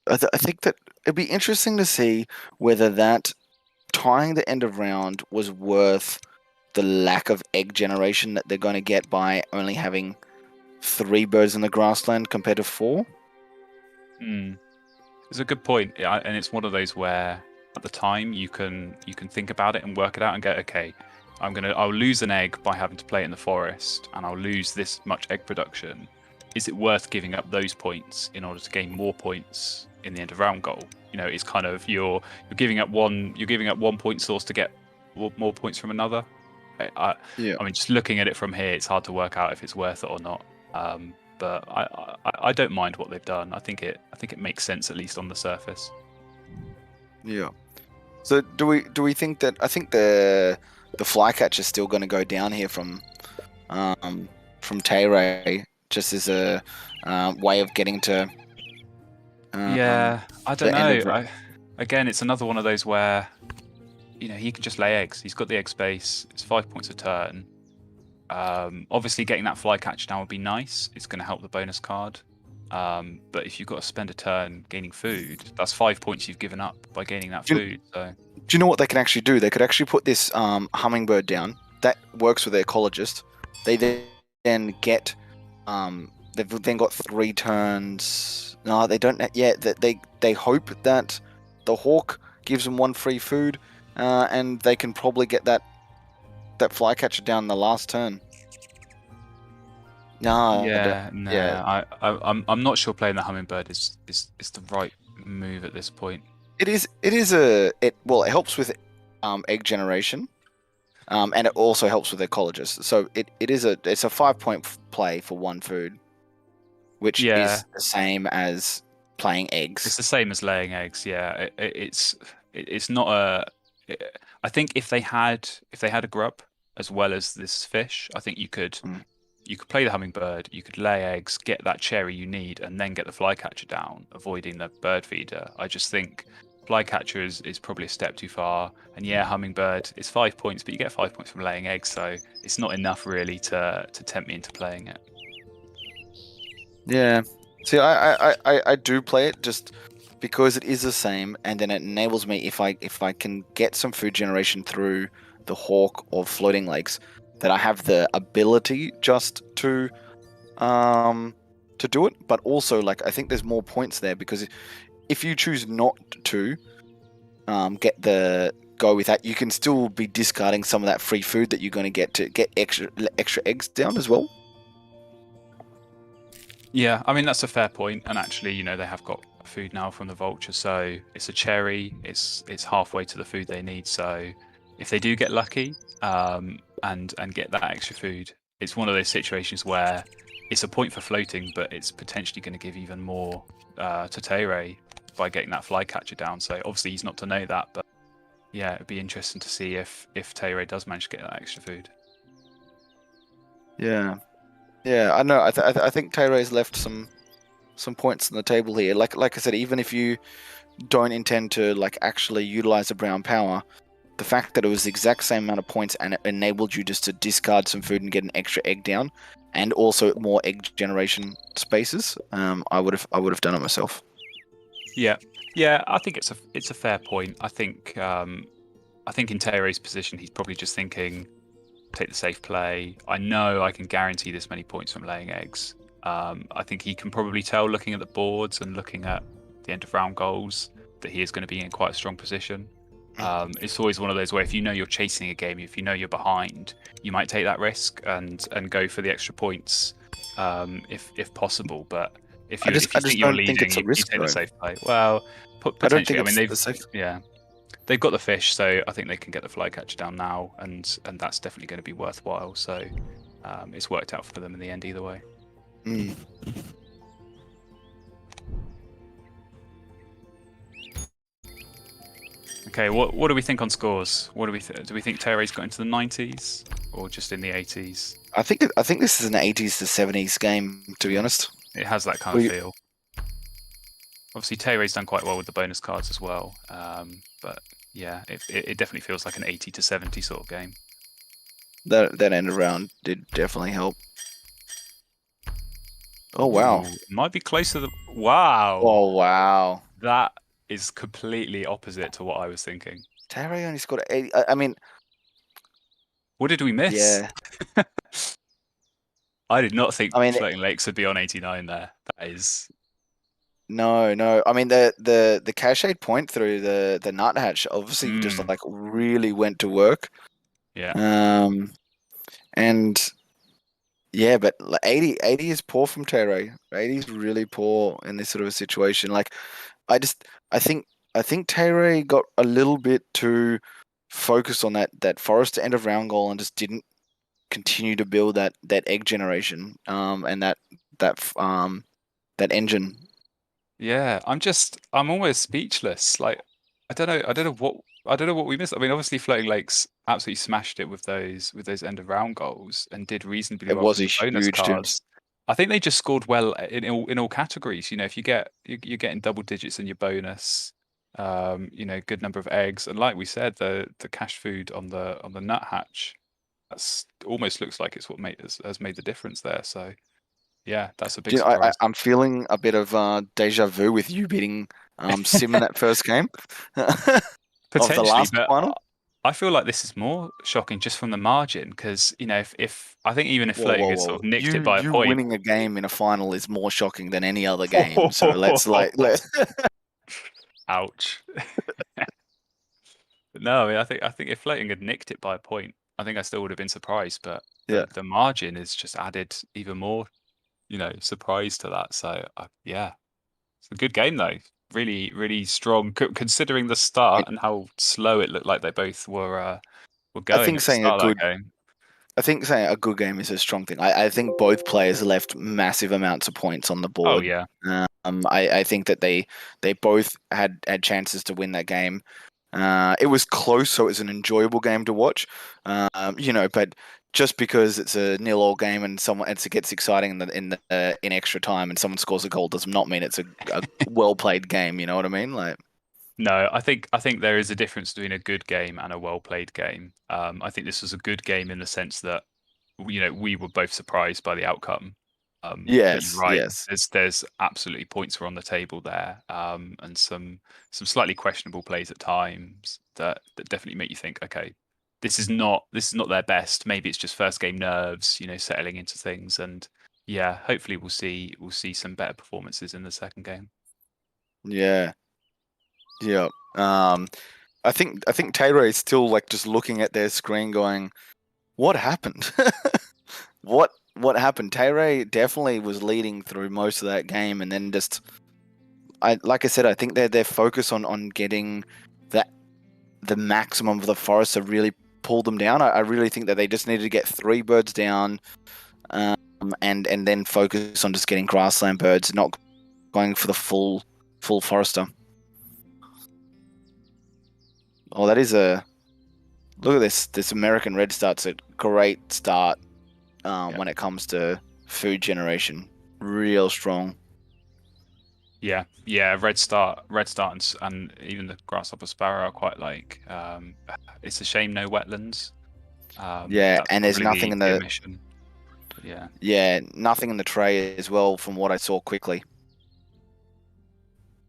I think that it'd be interesting to see whether that tying the end of round was worth the lack of egg generation that they're going to get by only having 3 birds in the grassland compared to 4.
It's a good point, and it's one of those where at the time you can think about it and work it out and go, okay, I'll lose an egg by having to play it in the forest, and I'll lose this much egg production. Is it worth giving up those points in order to gain more points in the end of round goal? It's kind of you're giving up one point source to get more points from another. I mean, just looking at it from here, it's hard to work out if it's worth it or not. But I don't mind what they've done. I think it makes sense, at least on the surface.
Yeah. So do we think that? I think the flycatcher is still going to go down here from Tay just as a way of getting to.
Yeah, I don't know. Again, it's another one of those where he can just lay eggs. He's got the egg space. It's 5 points a turn. Obviously, getting that flycatcher down would be nice. It's going to help the bonus card. But if you've got to spend a turn gaining food, that's 5 points you've given up by gaining that food. So.
Do you know what they can actually do? They could actually put this hummingbird down. That works with the ecologist. They then get they've then got 3 turns. No, they don't yet. They hope that the hawk gives them 1 free food, and they can probably get that flycatcher down the last turn. No.
I'm not sure playing the hummingbird is the right move at this point.
It helps with egg generation, and it also helps with ecologists. So it's a 5-point play for 1 food, which is the same as playing eggs.
It's the same as laying eggs. Yeah, it's not a. I think if they had a grub as well as this fish, I think you could play the hummingbird, you could lay eggs, get that cherry you need, and then get the flycatcher down, avoiding the bird feeder. I just think flycatcher is probably a step too far. And hummingbird is 5 points, but you get 5 points from laying eggs, so it's not enough really to tempt me into playing it.
Yeah. See, I do play it just because it is the same, and then it enables me if I can get some food generation through the hawk or floating lakes, that I have the ability just to do it. But also, I think there's more points there, because if you choose not to go with that, you can still be discarding some of that free food that you're going to get extra eggs down as well.
Yeah, I mean, that's a fair point. And actually, they have got food now from the vulture, so it's a cherry. It's halfway to the food they need. So if they do get lucky and get that extra food, it's one of those situations where it's a point for floating, but it's potentially going to give even more to Teire by getting that flycatcher down. So obviously he's not to know that, but yeah, it'd be interesting to see if Teire does manage to get that extra food.
Yeah, I know. I think Teire's left some points on the table here. Like I said, even if you don't intend to like actually utilize the brown power, the fact that it was the exact same amount of points and it enabled you just to discard some food and get an extra egg down, and also more egg generation spaces, I would have done it myself.
Yeah, I think it's a fair point. I think in Teire's position, he's probably just thinking, take the safe play. I know I can guarantee this many points from laying eggs. I think he can probably tell, looking at the boards and looking at the end of round goals, that he is going to be in quite a strong position. It's always one of those where if you know you're chasing a game, if you know you're behind, you might take that risk and go for the extra points if possible. But if you think you're leading, you take the safe play. Well, potentially. I mean, they've got the fish, so I think they can get the flycatcher down now, and that's definitely going to be worthwhile. So it's worked out for them in the end either way. Okay, what do we think on scores? What do we think Teire's got into the 90s or just in the 80s?
I think this is an 80s to 70s game, to be honest.
It has that kind of feel. Obviously, Teire's done quite well with the bonus cards as well, but yeah, it definitely feels like an 80 to 70 sort of game.
That end of round did definitely help. Oh wow!
Might be close to the wow.
Oh wow!
That is completely opposite to what I was thinking.
Teire only scored 80. I mean,
what did we miss?
Yeah.
I did not think Floating Lakes would be on 89 there. That is.
No. I mean, the cached point through the nuthatch obviously just like really went to work.
Yeah.
And yeah, but 80 is poor from Teire. 80 is really poor in this sort of a situation. Like, I think Teire got a little bit too focused on that forest end of round goal and just didn't continue to build that egg generation and that engine.
Yeah, I'm almost speechless. Like, I don't know what we missed. I mean, obviously Floating Lakes absolutely smashed it with those end of round goals and did reasonably well from the bonus cards. I think they just scored well in all categories. You know, if you're getting double digits in your bonus, good number of eggs, and like we said, the cash food on the nuthatch, that's almost looks like it's what has made the difference there. So yeah, that's a big surprise.
I'm feeling a bit of deja vu with you beating Sim in that first game.
Potentially,
of the last
but
final.
I feel like this is more shocking just from the margin because if I think even if Floating had sort of nicked it by a point,
winning a game in a final is more shocking than any other game. So let's
ouch. No, I mean, I think if Floating had nicked it by a point, I think I still would have been surprised. But the margin has just added even more, surprise to that. So yeah, it's a good game though. Really, really strong considering the start and how slow it looked like they both were going.
I think saying a good game is a strong thing. I think both players left massive amounts of points on the board.
Oh yeah.
I think that they both had chances to win that game. It was close, so it was an enjoyable game to watch. But just because it's a 0-0 game and it gets exciting in extra time and someone scores a goal does not mean it's a well played game. You know what I mean? Like,
no, I think there is a difference between a good game and a well played game. I think this was a good game in the sense that we were both surprised by the outcome.
Yes,
you're right.
Yes.
There's absolutely points were on the table there, and some slightly questionable plays at times that definitely make you think, okay, this is not their best. Maybe it's just first game nerves, settling into things, and yeah, hopefully we'll see some better performances in the second game.
Yeah. I think Teire is still like just looking at their screen, going, "What happened? What happened?" Teire definitely was leading through most of that game, and then like I said, I think their focus on getting the maximum of the forest to really pull them down. I really think that they just needed to get 3 birds down, and then focus on just getting grassland birds, not going for the full forester. Oh, that is a look at this. This American red start's a great start when it comes to food generation. Real strong.
Yeah, red start, and even the grasshopper sparrow are quite like. It's a shame no wetlands.
Yeah,
that's
and there's
probably
nothing in
the
the
omission. But yeah.
Yeah, nothing in the tray as well, from what I saw quickly.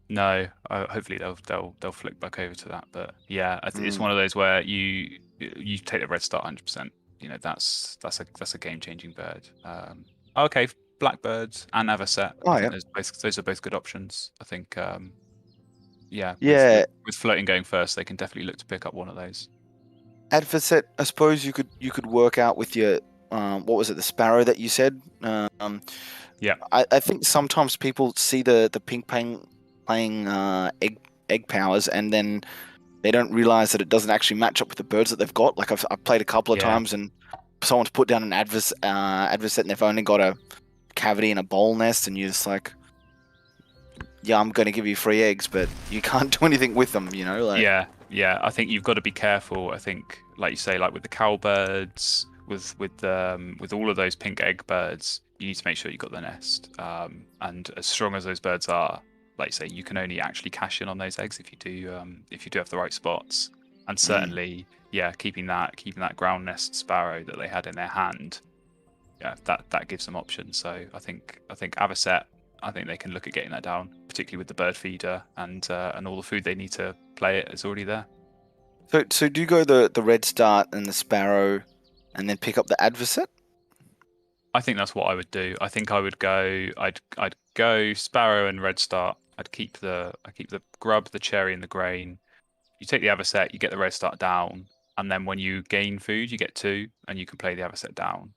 No, hopefully they'll flick back over to that. But yeah, I think it's one of those where you take the red start 100%. You know, that's a game changing bird. Okay, blackbirds and avocet.
Oh,
I think
yeah.
those are both good options. I think
Yeah.
with floating going first, they can definitely look to pick up one of those.
Advocet, I suppose you could work out with your what was it, the sparrow that you said?
Yeah.
I think sometimes people see the pink playing egg powers, and then they don't realize that it doesn't actually match up with the birds that they've got. Like I've played a couple of times, and someone's put down an advocet, and they've only got a cavity and a bowl nest, and you're just like, yeah, I'm going to give you free eggs, but you can't do anything with them, you know? Like,
yeah. I think you've got to be careful. I think, like you say, like with the cowbirds, with all of those pink egg birds, you need to make sure you've got the nest. And as strong as those birds are, like you say, you can only actually cash in on those eggs if you do have the right spots. And certainly, keeping that ground nest sparrow that they had in their hand, that gives them options. So I think avocet, I think they can look at getting that down, particularly with the bird feeder and all the food they need to play it is already there.
So do you go the red start and the sparrow, and then pick up the advocet?
I think that's what I would do. I think I would go. I'd go sparrow and red start. I'd keep the grub, the cherry, and the grain. You take the avocet, you get the red start down, and then when you gain food, you get 2, and you can play the avocet down.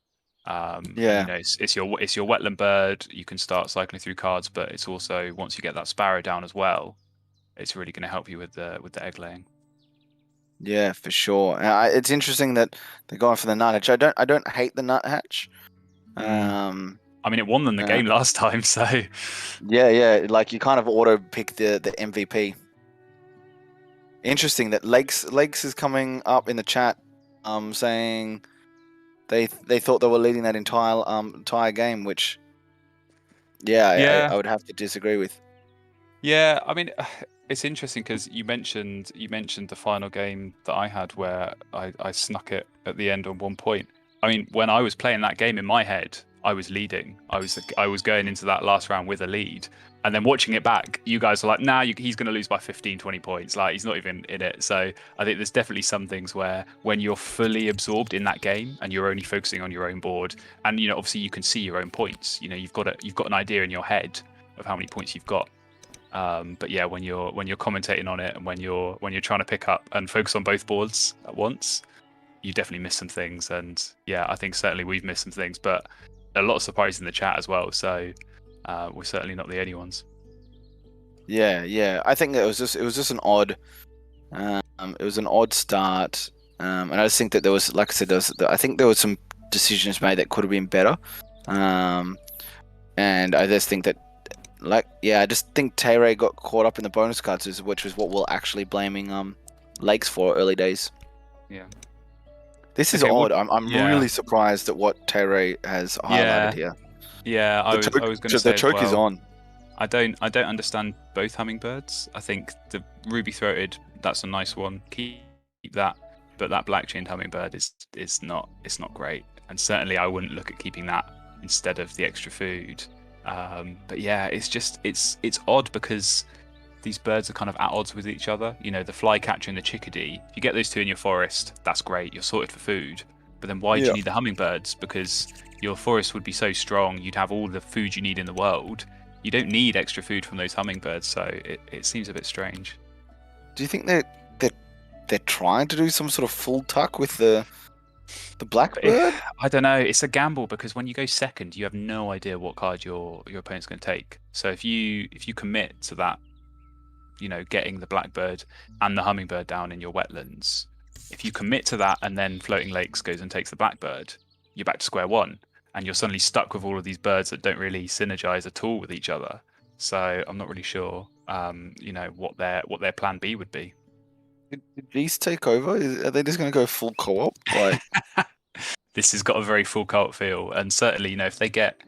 And, you know, it's your wetland bird. You can start cycling through cards, but it's also, once you get that sparrow down as well, it's really going to help you with the egg laying.
Yeah, for sure. It's interesting that they're going for the nuthatch. I don't hate the nuthatch.
I mean, it won them the game last time, so
yeah. Like you kind of auto pick the MVP. Interesting that Lakes is coming up in the chat, saying they thought they were leading that entire game, which I would have to disagree with.
Yeah, I mean, it's interesting because you mentioned the final game that I had where I snuck it at the end on 1 point. I mean, when I was playing that game in my head, I was leading. I was going into that last round with a lead. And then watching it back, you guys are like, nah, he's going to lose by 15, 20 points. Like, he's not even in it. So I think there's definitely some things where when you're fully absorbed in that game and you're only focusing on your own board, and, you know, obviously you can see your own points. You know, you've got an idea in your head of how many points you've got. But yeah, when you're commentating on it and when you're trying to pick up and focus on both boards at once, you definitely miss some things. And yeah, I think certainly we've missed some things, but a lot of surprises in the chat as well. So we're certainly not the only ones.
Yeah. I think it was just an odd start, and I just think that there was, like I said, I think there was some decisions made that could have been better, and I just think that, I just think Tay-Ray got caught up in the bonus cards, which was what we're actually blaming Lakes for early days.
Yeah.
This is odd. I'm really surprised at what Tay-Ray has highlighted here.
Yeah, I was going to say
the choke is on.
I don't understand both hummingbirds. I think the ruby-throated, that's a nice one. Keep that, but that black-chinned hummingbird is not great. And certainly I wouldn't look at keeping that instead of the extra food. But yeah, it's odd because these birds are kind of at odds with each other. You know, the flycatcher and the chickadee, if you get those 2 in your forest, that's great, you're sorted for food. But then why do you need the hummingbirds? Because your forest would be so strong, you'd have all the food you need in the world. You don't need extra food from those hummingbirds, so it seems a bit strange.
Do you think they're trying to do some sort of full tuck with the blackbird?
I don't know. It's a gamble because when you go second, you have no idea what card your opponent's going to take. So if you commit to that, you know, getting the blackbird and the hummingbird down in your wetlands, if you commit to that and then Floating Lakes goes and takes the blackbird, you're back to square one. and you're suddenly stuck with all of these birds that don't really synergize at all with each other. So I'm not really sure, what their plan B would be.
Did Geese take over? Are they just going to go full co-op? Like,
This has got a very full cult feel, and certainly, if they get,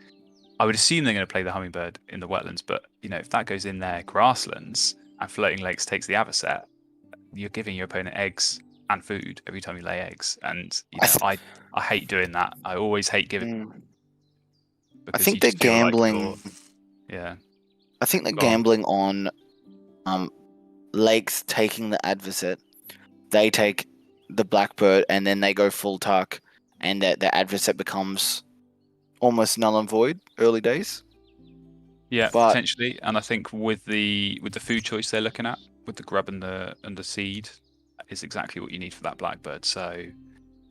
I would assume they're going to play the hummingbird in the wetlands, but if that goes in their grasslands and Floating Lakes takes the Avocet, you're giving your opponent eggs and food every time you lay eggs, and I hate doing that. I always hate giving.
I think they're gambling.
Yeah.
I think they're gambling on Lakes taking the Advocet. They take the Blackbird, and then they go full tuck, and the Advocet becomes almost null and void early days.
Yeah, potentially. And I think with the food choice they're looking at, with the grub and the seed, is exactly what you need for that Blackbird. So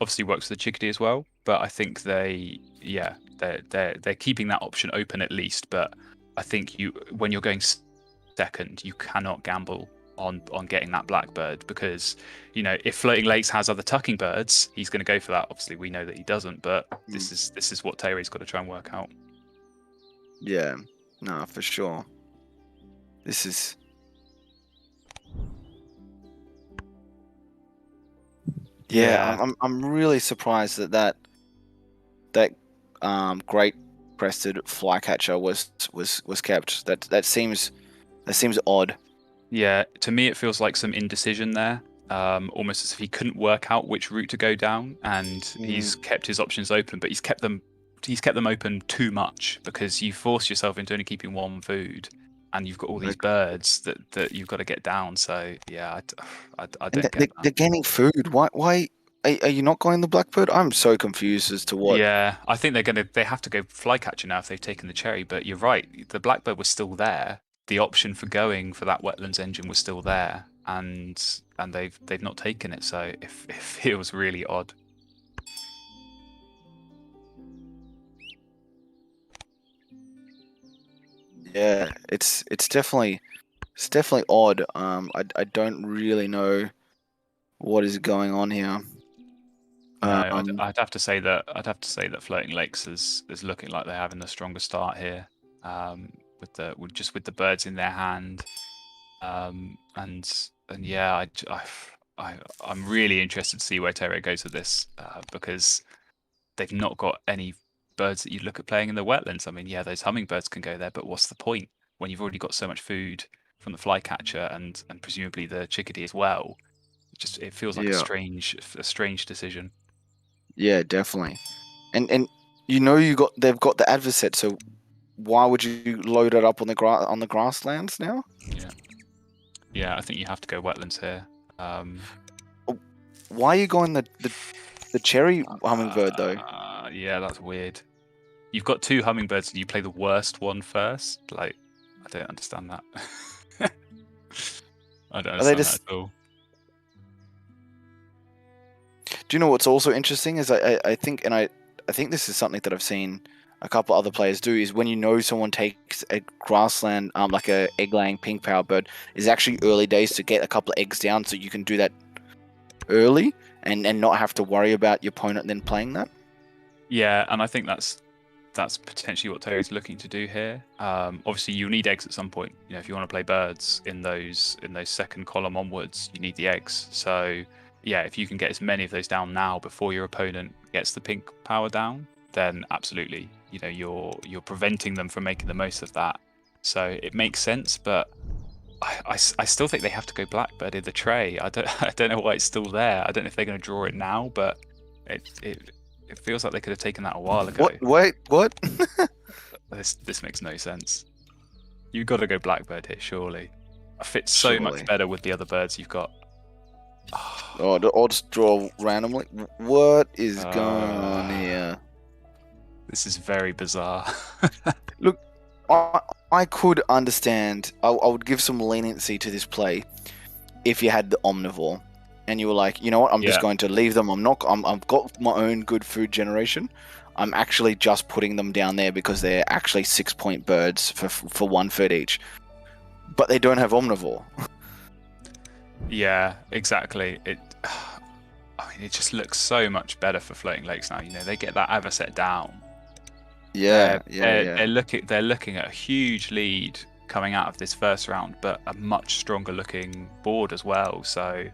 obviously works for the chickadee as well, but I think they're keeping that option open at least. But I think when you're going second, you cannot gamble on getting that Blackbird, because if Floating Lakes has other tucking birds, he's going to go for that. Obviously we know that he doesn't, but this is what Terry's got to try and work out.
Yeah, no, for sure. This is I'm really surprised that great crested flycatcher was kept. That seems odd.
Yeah, to me it feels like some indecision there, almost as if he couldn't work out which route to go down, and he's kept his options open, but he's kept them open too much, because you force yourself into only keeping one food, and you've got all these birds that you've got to get down. So yeah, I don't get that.
They're gaining food. Why are you not going the Blackbird? I'm so confused as to what.
Yeah, I think they have to go flycatcher now if they've taken the cherry. But you're right, the Blackbird was still there. The option for going for that wetlands engine was still there, and they've not taken it. So it feels really odd.
Yeah, it's definitely odd. I don't really know what is going on here.
No, I'd have to say that Floating Lakes is looking like they're having the stronger start here, with the birds in their hand, and yeah, I'm really interested to see where Terry goes with this, because they've not got any birds that you look at playing in the wetlands. I mean, yeah, those hummingbirds can go there, but what's the point when you've already got so much food from the flycatcher and presumably the chickadee as well? It feels like a strange decision.
Yeah, definitely. And they've got the Advocet, so why would you load it up on the grasslands now?
Yeah, I think you have to go wetlands here.
Why are you going the cherry hummingbird though?
Yeah, that's weird. You've got two hummingbirds and you play the worst one first. Like, I don't understand that. I don't understand that at all.
Do you know what's also interesting is I think this is something that I've seen a couple other players do, is when someone takes a grassland like a egg-laying pink power bird, is actually early days to get a couple of eggs down, so you can do that early and not have to worry about your opponent then playing that.
Yeah, and I think that's potentially what Terry's looking to do here. Obviously, you'll need eggs at some point. If you want to play birds in those second column onwards, you need the eggs. So yeah, if you can get as many of those down now before your opponent gets the pink power down, then absolutely, you're preventing them from making the most of that. So it makes sense, but I still think they have to go Blackbird in the tray. I don't know why it's still there. I don't know if they're going to draw it now, but it feels like they could have taken that a while ago.
What?
This makes no sense. You've got to go Blackbird here, surely. It fits so much better with the other birds you've got.
I'll just draw randomly. What is going on here?
This is very bizarre.
Look, I could understand. I would give some leniency to this play if you had the omnivore, and you were like, you know what? I'm just going to leave them. I've got my own good food generation. I'm actually just putting them down there because they're actually 6-point birds for 1 food each. But they don't have omnivore.
Yeah, exactly. It just looks so much better for Floating Lakes now. They get that Avocet down,
Yeah,
They're looking at a huge lead coming out of this first round, but a much stronger looking board as well. So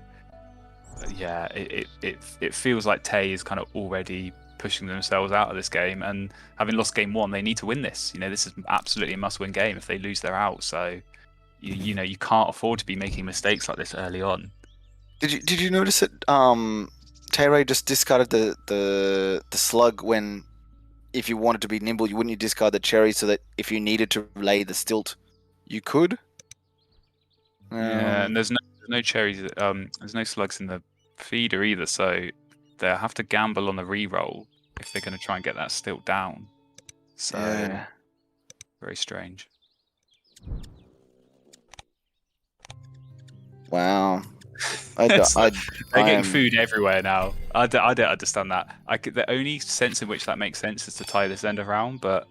yeah, it feels like Tay is kind of already pushing themselves out of this game, and having lost game one, they need to win this. This is absolutely a must-win game. If they lose, they're out. So you can't afford to be making mistakes like this early on.
Did you notice that Tay just discarded the slug when, if you wanted to be nimble, wouldn't you discard the cherry so that if you needed to lay the stilt, you could?
Yeah, and there's no cherries. There's no slugs in the feeder either, so they'll have to gamble on the re-roll if they're going to try and get that stilt down. So
yeah.
very strange.
Wow.
They're getting food everywhere now. I don't understand that. The only sense in which that makes sense is to tie this end around, but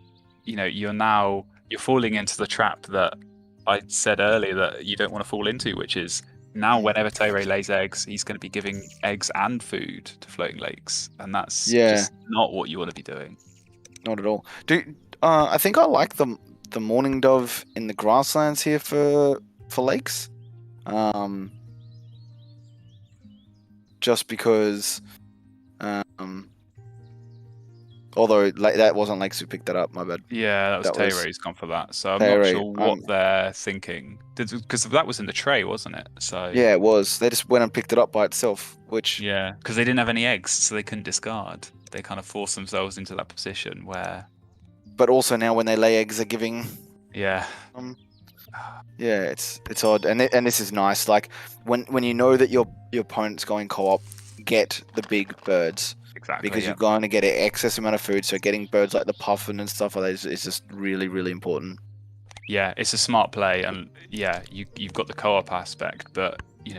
you're falling into the trap that I said earlier that you don't want to fall into, which is now whenever Tay lays eggs, he's going to be giving eggs and food to floating lakes, and that's just not what you want to be doing.
Not at all. I think I like the Morning Dove in the grasslands here for lakes. Just because, although that wasn't Lakes who picked that up, my bad.
Yeah, that was Tay-Ray's gone for that. So I'm not sure what they're thinking, because that was in the tray, wasn't it? So
yeah, it was. They just went and picked it up by itself, which
because they didn't have any eggs, so they couldn't discard. They kind of forced themselves into that position where.
But also now when they lay eggs, they're giving.
Yeah.
Yeah, it's odd, and this is nice. Like when you know that your opponent's going co-op, get the big birds.
Exactly.
Because you're going to get an excess amount of food, so getting birds like the puffin and stuff like that is just really, really important.
Yeah, it's a smart play, and yeah, you've got the co-op aspect, but you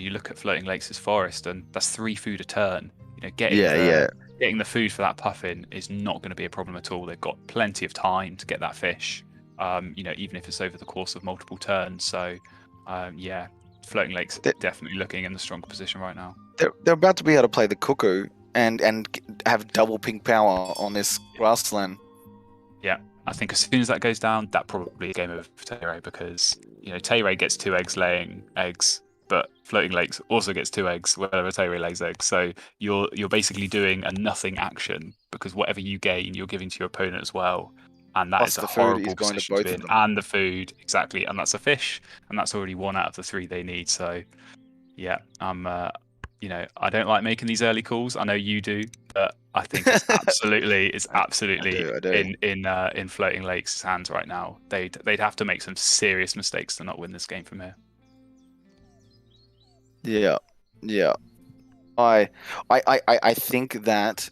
look at Floating Lakes' forest, and that's 3 food a turn. Getting the food for that puffin is not going to be a problem at all. They've got plenty of time to get that fish. Even if it's over the course of multiple turns. So, yeah, Floating Lakes definitely looking in the stronger position right now.
They're about to be able to play the cuckoo and have double pink power on this grassland.
Yeah, I think as soon as that goes down, that probably a game over for Tay-Ray, because Tay-Ray gets 2 eggs laying eggs, but Floating Lakes also gets 2 eggs whenever Tay-Ray lays eggs. So you're basically doing a nothing action, because whatever you gain, you're giving to your opponent as well. And that is a horrible position to be in. And the food, exactly. And that's a fish. And that's already 1 out of the 3 they need. So, yeah, I don't like making these early calls. I know you do, but I think it's absolutely in Floating Lakes' hands right now. They'd have to make some serious mistakes to not win this game from here.
Yeah. I think that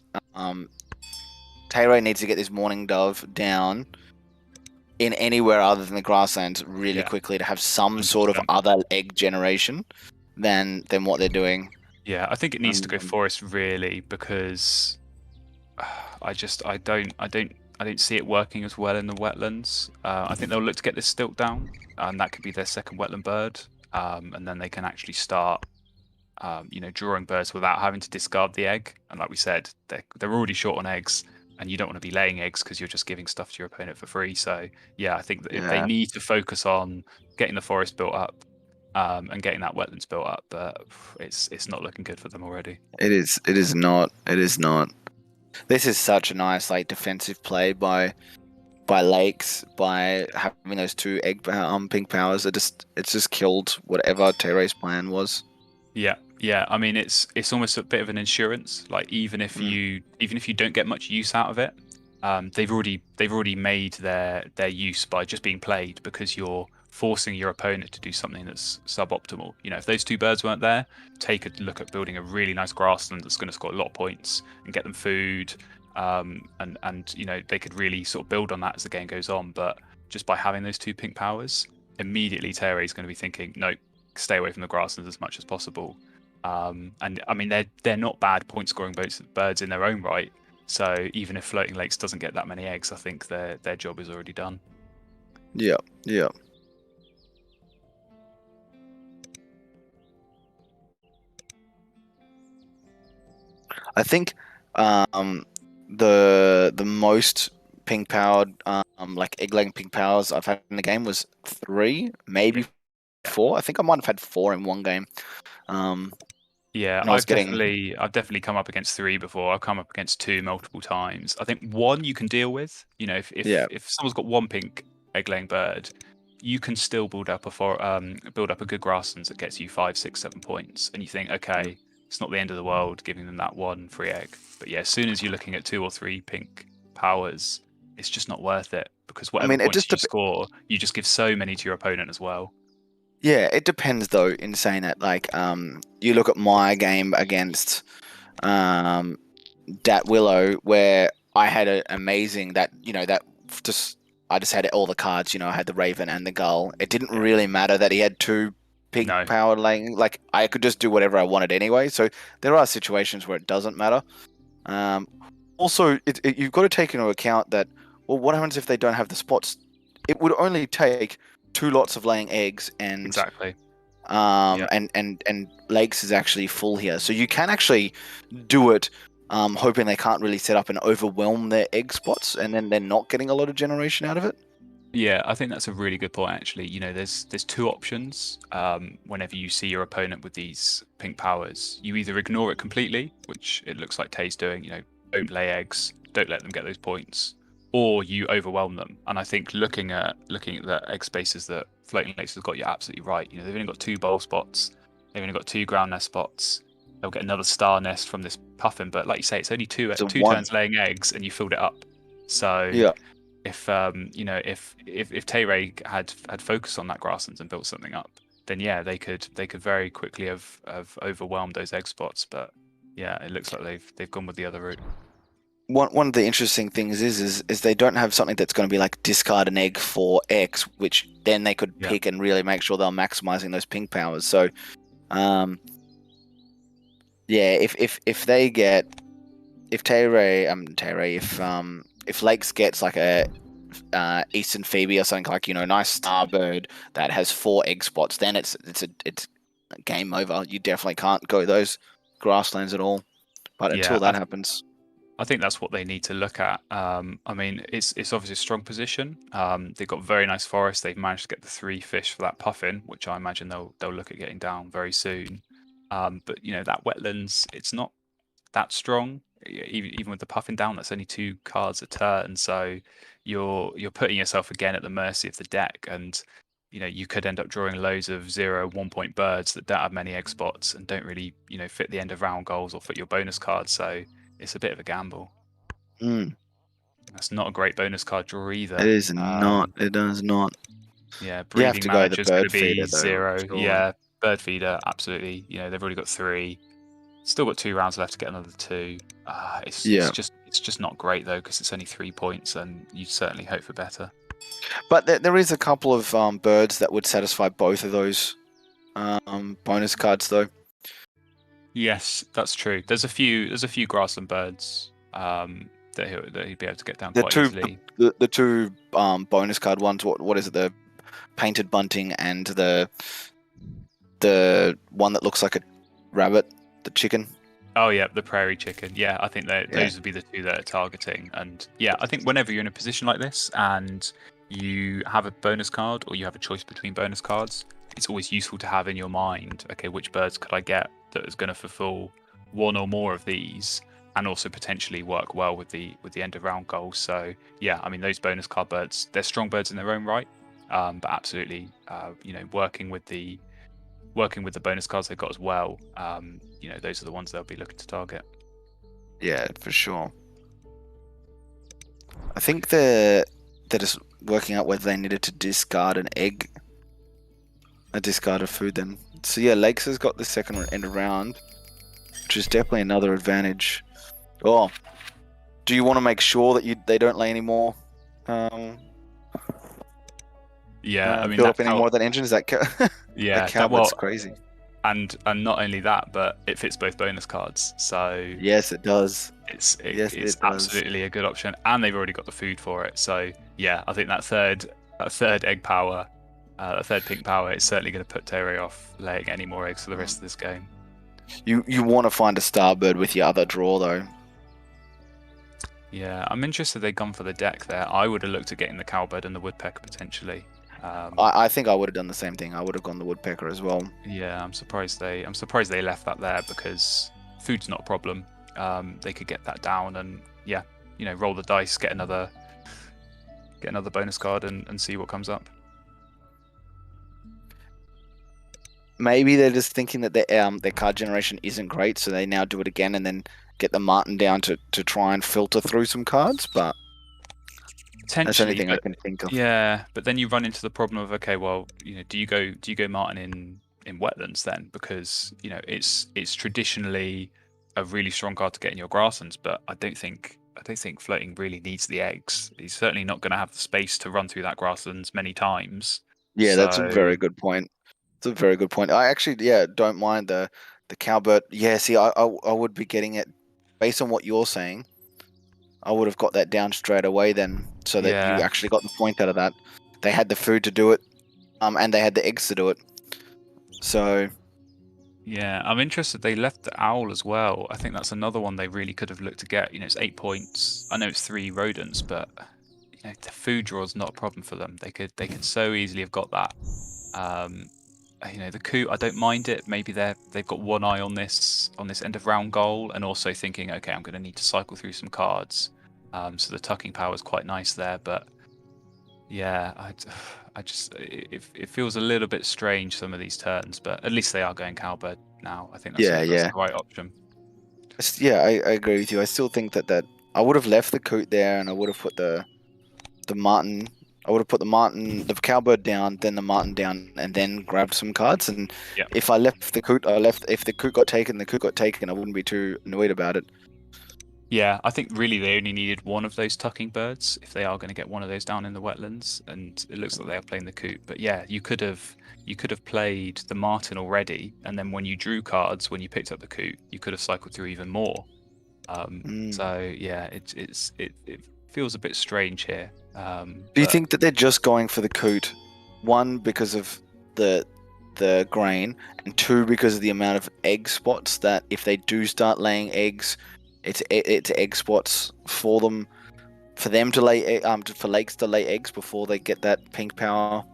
Tay-Ray needs to get this Morning Dove down in anywhere other than the grasslands really quickly to have some 100%. Sort of other egg generation than what they're doing.
Yeah, I think it needs to go forest really, because I don't see it working as well in the wetlands. I think they'll look to get this stilt down, and that could be their second wetland bird, and then they can actually start drawing birds without having to discard the egg. And like we said, they're already short on eggs, and you don't want to be laying eggs because you're just giving stuff to your opponent for free. So yeah, I think that they need to focus on getting the forest built up and getting that wetlands built up, but it's not looking good for them already.
It is not. This is such a nice defensive play by Lakes, by having those 2 egg pink powers. It's just killed whatever Tay-Ray's plan was.
Yeah. I mean, it's almost a bit of an insurance. Like even if you don't get much use out of it, they've already made their use by just being played, because you're forcing your opponent to do something that's suboptimal. If those 2 birds weren't there, take a look at building a really nice grassland that's going to score a lot of points and get them food, and they could really sort of build on that as the game goes on. But just by having those 2 pink powers, immediately Tay-Ray's going to be thinking, no, stay away from the grasslands as much as possible. And I mean, they're not bad point scoring birds in their own right. So even if Floating Lakes doesn't get that many eggs, I think their job is already done.
Yeah. I think the most pink powered, like egg laying pink powers I've had in the game was 3, maybe 4. I think I might have had 4 in one game.
Yeah,
and I was
I've
getting
definitely come up against 3 before. I've come up against 2 multiple times. I think 1 you can deal with. You know,
Yeah.
if someone's got 1 pink egg-laying bird, you can still build up a good grasslands that gets you 5, 6, 7 points, and you think, okay, it's not the end of the world giving them that 1 free egg. But yeah, as soon as you're looking at 2 or 3 pink powers, it's just not worth it, because whatever points you score, you just give so many to your opponent as well.
Yeah, it depends though. In saying that, like, you look at my game against Dat Willow, where I had an amazing I just had all the cards. I had the Raven and the Gull. It didn't really matter that he had 2 pink power laying. Like, I could just do whatever I wanted anyway. So there are situations where it doesn't matter. Also, you've got to take into account that, well, what happens if they don't have the spots? It would only take 2 lots of laying eggs, and
exactly.
And Lakes is actually full here, so you can actually do it, hoping they can't really set up and overwhelm their egg spots, and then they're not getting a lot of generation out of it.
Yeah, I think that's a really good point, actually. There's 2 options. Whenever you see your opponent with these pink powers, you either ignore it completely, which it looks like Tay's doing. Don't lay eggs, don't let them get those points, or you overwhelm them. And I think looking at the egg spaces that Floating Lakes has got, you're absolutely right. They've only got 2 bowl spots, they've only got 2 ground nest spots. They'll get another star nest from this puffin, but like you say, it's only 2 turns laying eggs, and you filled it up. So
yeah.
If Tay had focused on that grasslands and built something up, then yeah, they could very quickly have overwhelmed those egg spots. But yeah, it looks like they've gone with the other route.
One of the interesting things is they don't have something that's going to be like discard an egg for X, which then they could pick and really make sure they're maximizing those pink powers. So, if they get, if Lakes gets like a Eastern Phoebe or something, like, nice starbird that has 4 egg spots, then it's game over. You definitely can't go those grasslands at all. But until that happens,
I think that's what they need to look at. I mean, it's obviously a strong position. They've got very nice forest. They've managed to get the 3 fish for that puffin, which I imagine they'll look at getting down very soon. But that wetlands, it's not that strong. Even with the puffin down, that's only 2 cards a turn. So you're putting yourself again at the mercy of the deck, and you could end up drawing loads of 0, 1 point birds that don't have many egg spots and don't really fit the end of round goals or fit your bonus cards. So it's a bit of a gamble. That's not a great bonus card draw either.
It is not. It does not.
Yeah,
you have to go the bird feeder,
0. Though, yeah, bird feeder, absolutely. They've already got 3. Still got 2 rounds left to get another 2. It's just not great though, because it's only 3 points, and you certainly hope for better.
But there is a couple of birds that would satisfy both of those bonus cards though.
Yes, that's true. There's a few grassland birds that he'd be able to get down quite easily.
The 2 bonus card ones. What is it? The painted bunting and the one that looks like a rabbit, the chicken.
Oh yeah, the prairie chicken. Yeah, I think those would be the 2 that are targeting. And yeah, I think whenever you're in a position like this and you have a bonus card or you have a choice between bonus cards, it's always useful to have in your mind, okay, which birds could I get that is going to fulfill 1 or more of these, and also potentially work well with the end of round goals. So yeah, I mean, those bonus card birds, they're strong birds in their own right, but absolutely, working with the bonus cards they've got as well, those are the ones they'll be looking to target.
Yeah, for sure. I think they're just working out whether they needed to discard an egg, a discard of food then. So yeah, Lakes has got the second end of round, which is definitely another advantage. Oh, do you want to make sure that they don't lay any more?
Yeah, I mean,
build up any more of that engine? Is that
yeah,
that's crazy.
And not only that, but it fits both bonus cards. So
yes, it does.
It's absolutely a good option, and they've already got the food for it. So yeah, I think that third egg power, that third pink power, is certainly going to put Terry off laying any more eggs for the rest of this game.
You want to find a starbird with your other draw though.
Yeah, I'm interested they've gone for the deck there. I would have looked at getting the cowbird and the woodpecker potentially.
I think I would have done the same thing. I would have gone the woodpecker as well.
Yeah, I'm surprised they left that there because food's not a problem. They could get that down and yeah, roll the dice, get another bonus card and see what comes up.
Maybe they're just thinking that their card generation isn't great, so they now do it again and then get the Martin down to try and filter through some cards. But that's the only thing I can think of.
Yeah, but then you run into the problem of, okay, well, do you go Martin in wetlands then? Because it's traditionally a really strong card to get in your grasslands, but I don't think floating really needs the eggs. He's certainly not going to have the space to run through that grasslands many times.
Yeah, that's a very good point. It's a very good point. I actually, don't mind the cowbird. Yeah, see, I would be getting it based on what you're saying. I would have got that down straight away then, so that you actually got the point out of that. They had the food to do it, and they had the eggs to do it. So.
Yeah, I'm interested. They left the owl as well. I think that's another one they really could have looked to get. It's 8 points. I know it's 3 rodents, but the food draw is not a problem for them. They could so easily have got that. The coot, I don't mind it. Maybe they've got one eye on this end of round goal, and also thinking, okay, I'm going to need to cycle through some cards. So the tucking power is quite nice there, but yeah, I just it feels a little bit strange some of these turns, but at least they are going cowbird now. I think that's the right option.
Yeah, I agree with you. I still think that I would have left the coot there, and I would have put the Martin. I would have put the cowbird down, then the Martin down, and then grabbed some cards. And if I left the coot, if the coot got taken, the coot got taken. I wouldn't be too annoyed about it.
Yeah, I think really they only needed one of those tucking birds if they are going to get one of those down in the wetlands, and it looks like they are playing the coot. But yeah, you could have played the Martin already, and then when you drew cards, when you picked up the coot, you could have cycled through even more. So yeah, it feels a bit strange here.
Do you think that they're just going for the coot? One, because of the grain, and two, because of the amount of egg spots that if they do start laying eggs, it's egg spots for them to lay for lakes to lay eggs before they get that pink power.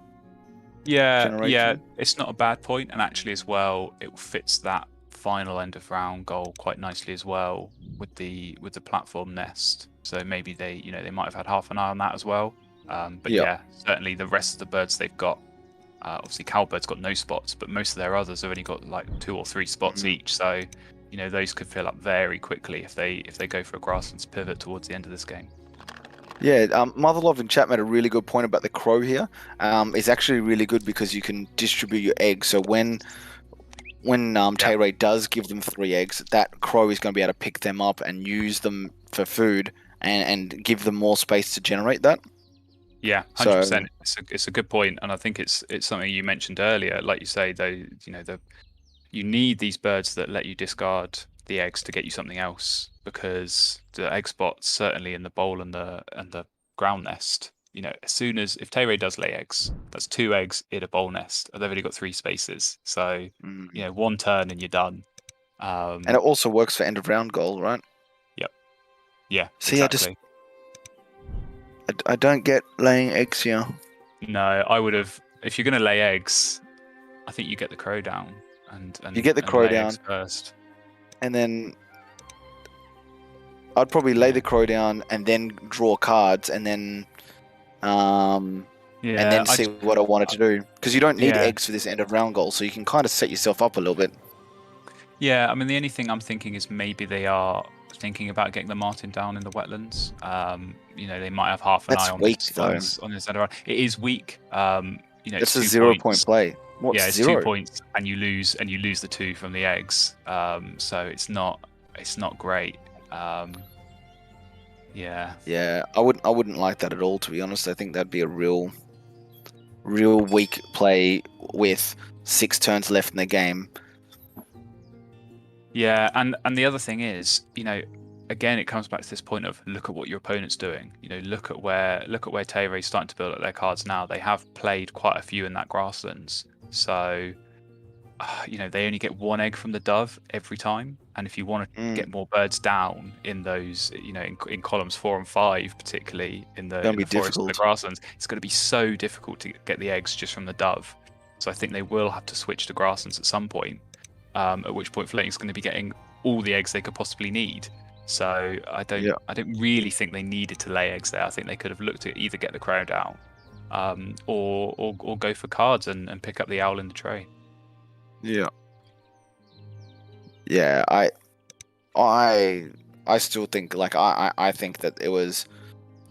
Yeah, it's not a bad point, and actually as well, it fits that final end of round goal quite nicely as well with the platform nest. So maybe they might have had half an eye on that as well. But yeah, certainly the rest of the birds they've got. Obviously, cowbird's got no spots, but most of their others have only got like 2 or 3 spots each. So those could fill up very quickly if they go for a grasslands pivot towards the end of this game.
Yeah, Motherlove in chat made a really good point about the crow here. It's actually really good because you can distribute your eggs. So when Tay-Ray does give them 3 eggs, that crow is going to be able to pick them up and use them for food and give them more space to generate that.
Yeah, 100%. It's a good point, and I think it's something you mentioned earlier. Like you say, though, you need these birds that let you discard the eggs to get you something else, because the egg spots, certainly in the bowl and the ground nest, as soon as if Tay-Ray does lay eggs, that's 2 eggs in a bowl nest, and they've only got 3 spaces. So one turn and you're done.
And it also works for end of round goal, right?
Yep. Yeah.
See,
exactly.
I don't get laying eggs here.
No, I would have. If you're going to lay eggs, I think you get the crow down and
you get the crow down
first,
and then I'd probably lay the crow down and then draw cards and then see what I wanted to do, because you don't need eggs for this end of round goal, so you can kind of set yourself up a little bit.
Yeah, I mean the only thing I'm thinking is maybe they are thinking about getting the Martin down in the wetlands. They might have half an eye on this end of round. It is weak.
It's a 0 point play. What's
it's
0?
2 points, and you lose the 2 from the eggs. So it's not great. Yeah,
I wouldn't like that at all, to be honest. I think that'd be a real weak play with 6 turns left in the game.
Yeah, and the other thing is, again, it comes back to this point of look at what your opponent's doing. Look at where Tay-Ray's starting to build up their cards now. They have played quite a few in that grasslands, so they only get one egg from the dove every time, and if you want to get more birds down in those, in columns 4 and 5, particularly in the
Gonna be
forest and the
difficult.
grasslands, it's going to be so difficult to get the eggs just from the dove. So I think they will have to switch to grasslands at some point. At which point, Floating is going to be getting all the eggs they could possibly need. So I don't really think they needed to lay eggs there. I think they could have looked to either get the crow down, or go for cards and pick up the owl in the tray.
Yeah. Yeah, I still think, like, I think that it was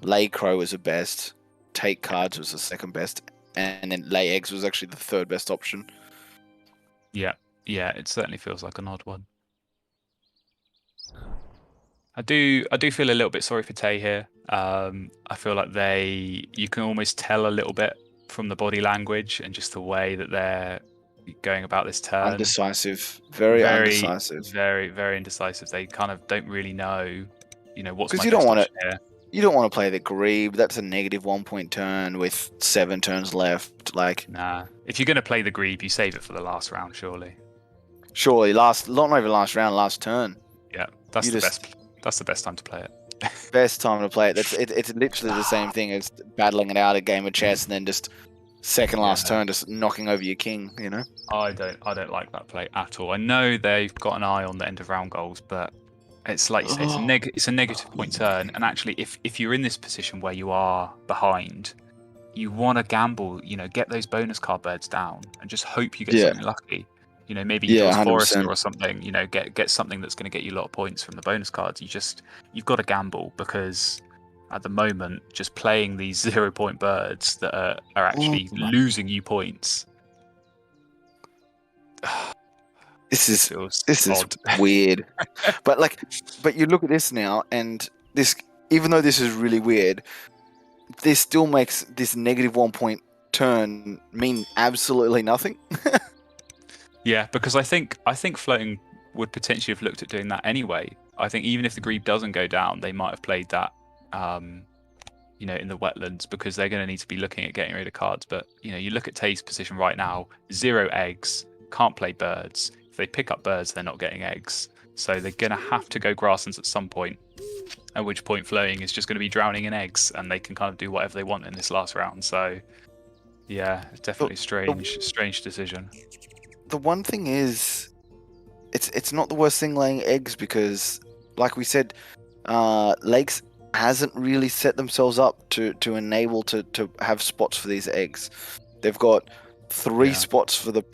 lay crow was the best, take cards was the second best, and then lay eggs was actually the third best option.
Yeah, it certainly feels like an odd one. I do feel a little bit sorry for Tay here. I feel like you can almost tell a little bit from the body language and just the way that they're going about this turn.
Undecisive, very undecisive.
Very, very indecisive. They kind of don't really know, what's my
Because you don't
best
want
option here.
You don't want to play the Grebe. That's a negative 1 point turn with 7 turns left. Like,
Nah, if you're going to play the Grebe, you save it for the last round, surely.
surely not even last round, last turn.
Yeah, that's the best time to play it.
Best time to play it. It's literally the same thing as battling it out a game of chess and then just second last turn just knocking over your king.
I don't like that play at all. I know they've got an eye on the end of round goals, but it's like you say, it's a negative point turn. And actually, if you're in this position where you are behind, you want to gamble. Get those bonus card birds down and just hope you get something lucky. Maybe he draws Forester or something. Get something that's going to get you a lot of points from the bonus cards. You've got to gamble, because at the moment, just playing these 0 point birds that are actually losing you points.
This is weird. but you look at this now, and this, even though this is really weird, this still makes this negative 1 point turn mean absolutely nothing.
Yeah, because I think Floating would potentially have looked at doing that anyway. I think even if the Grebe doesn't go down, they might have played that, in the wetlands, because they're going to need to be looking at getting rid of cards. But you look at Tay's position right now: 0 eggs, can't play birds. If they pick up birds, they're not getting eggs, so they're going to have to go grasslands at some point. At which point, Floating is just going to be drowning in eggs, and they can kind of do whatever they want in this last round. So, yeah, definitely strange decision.
The one thing is, it's not the worst thing laying eggs, because, like we said, Lakes hasn't really set themselves up to enable to have spots for these eggs. They've got 3 spots for the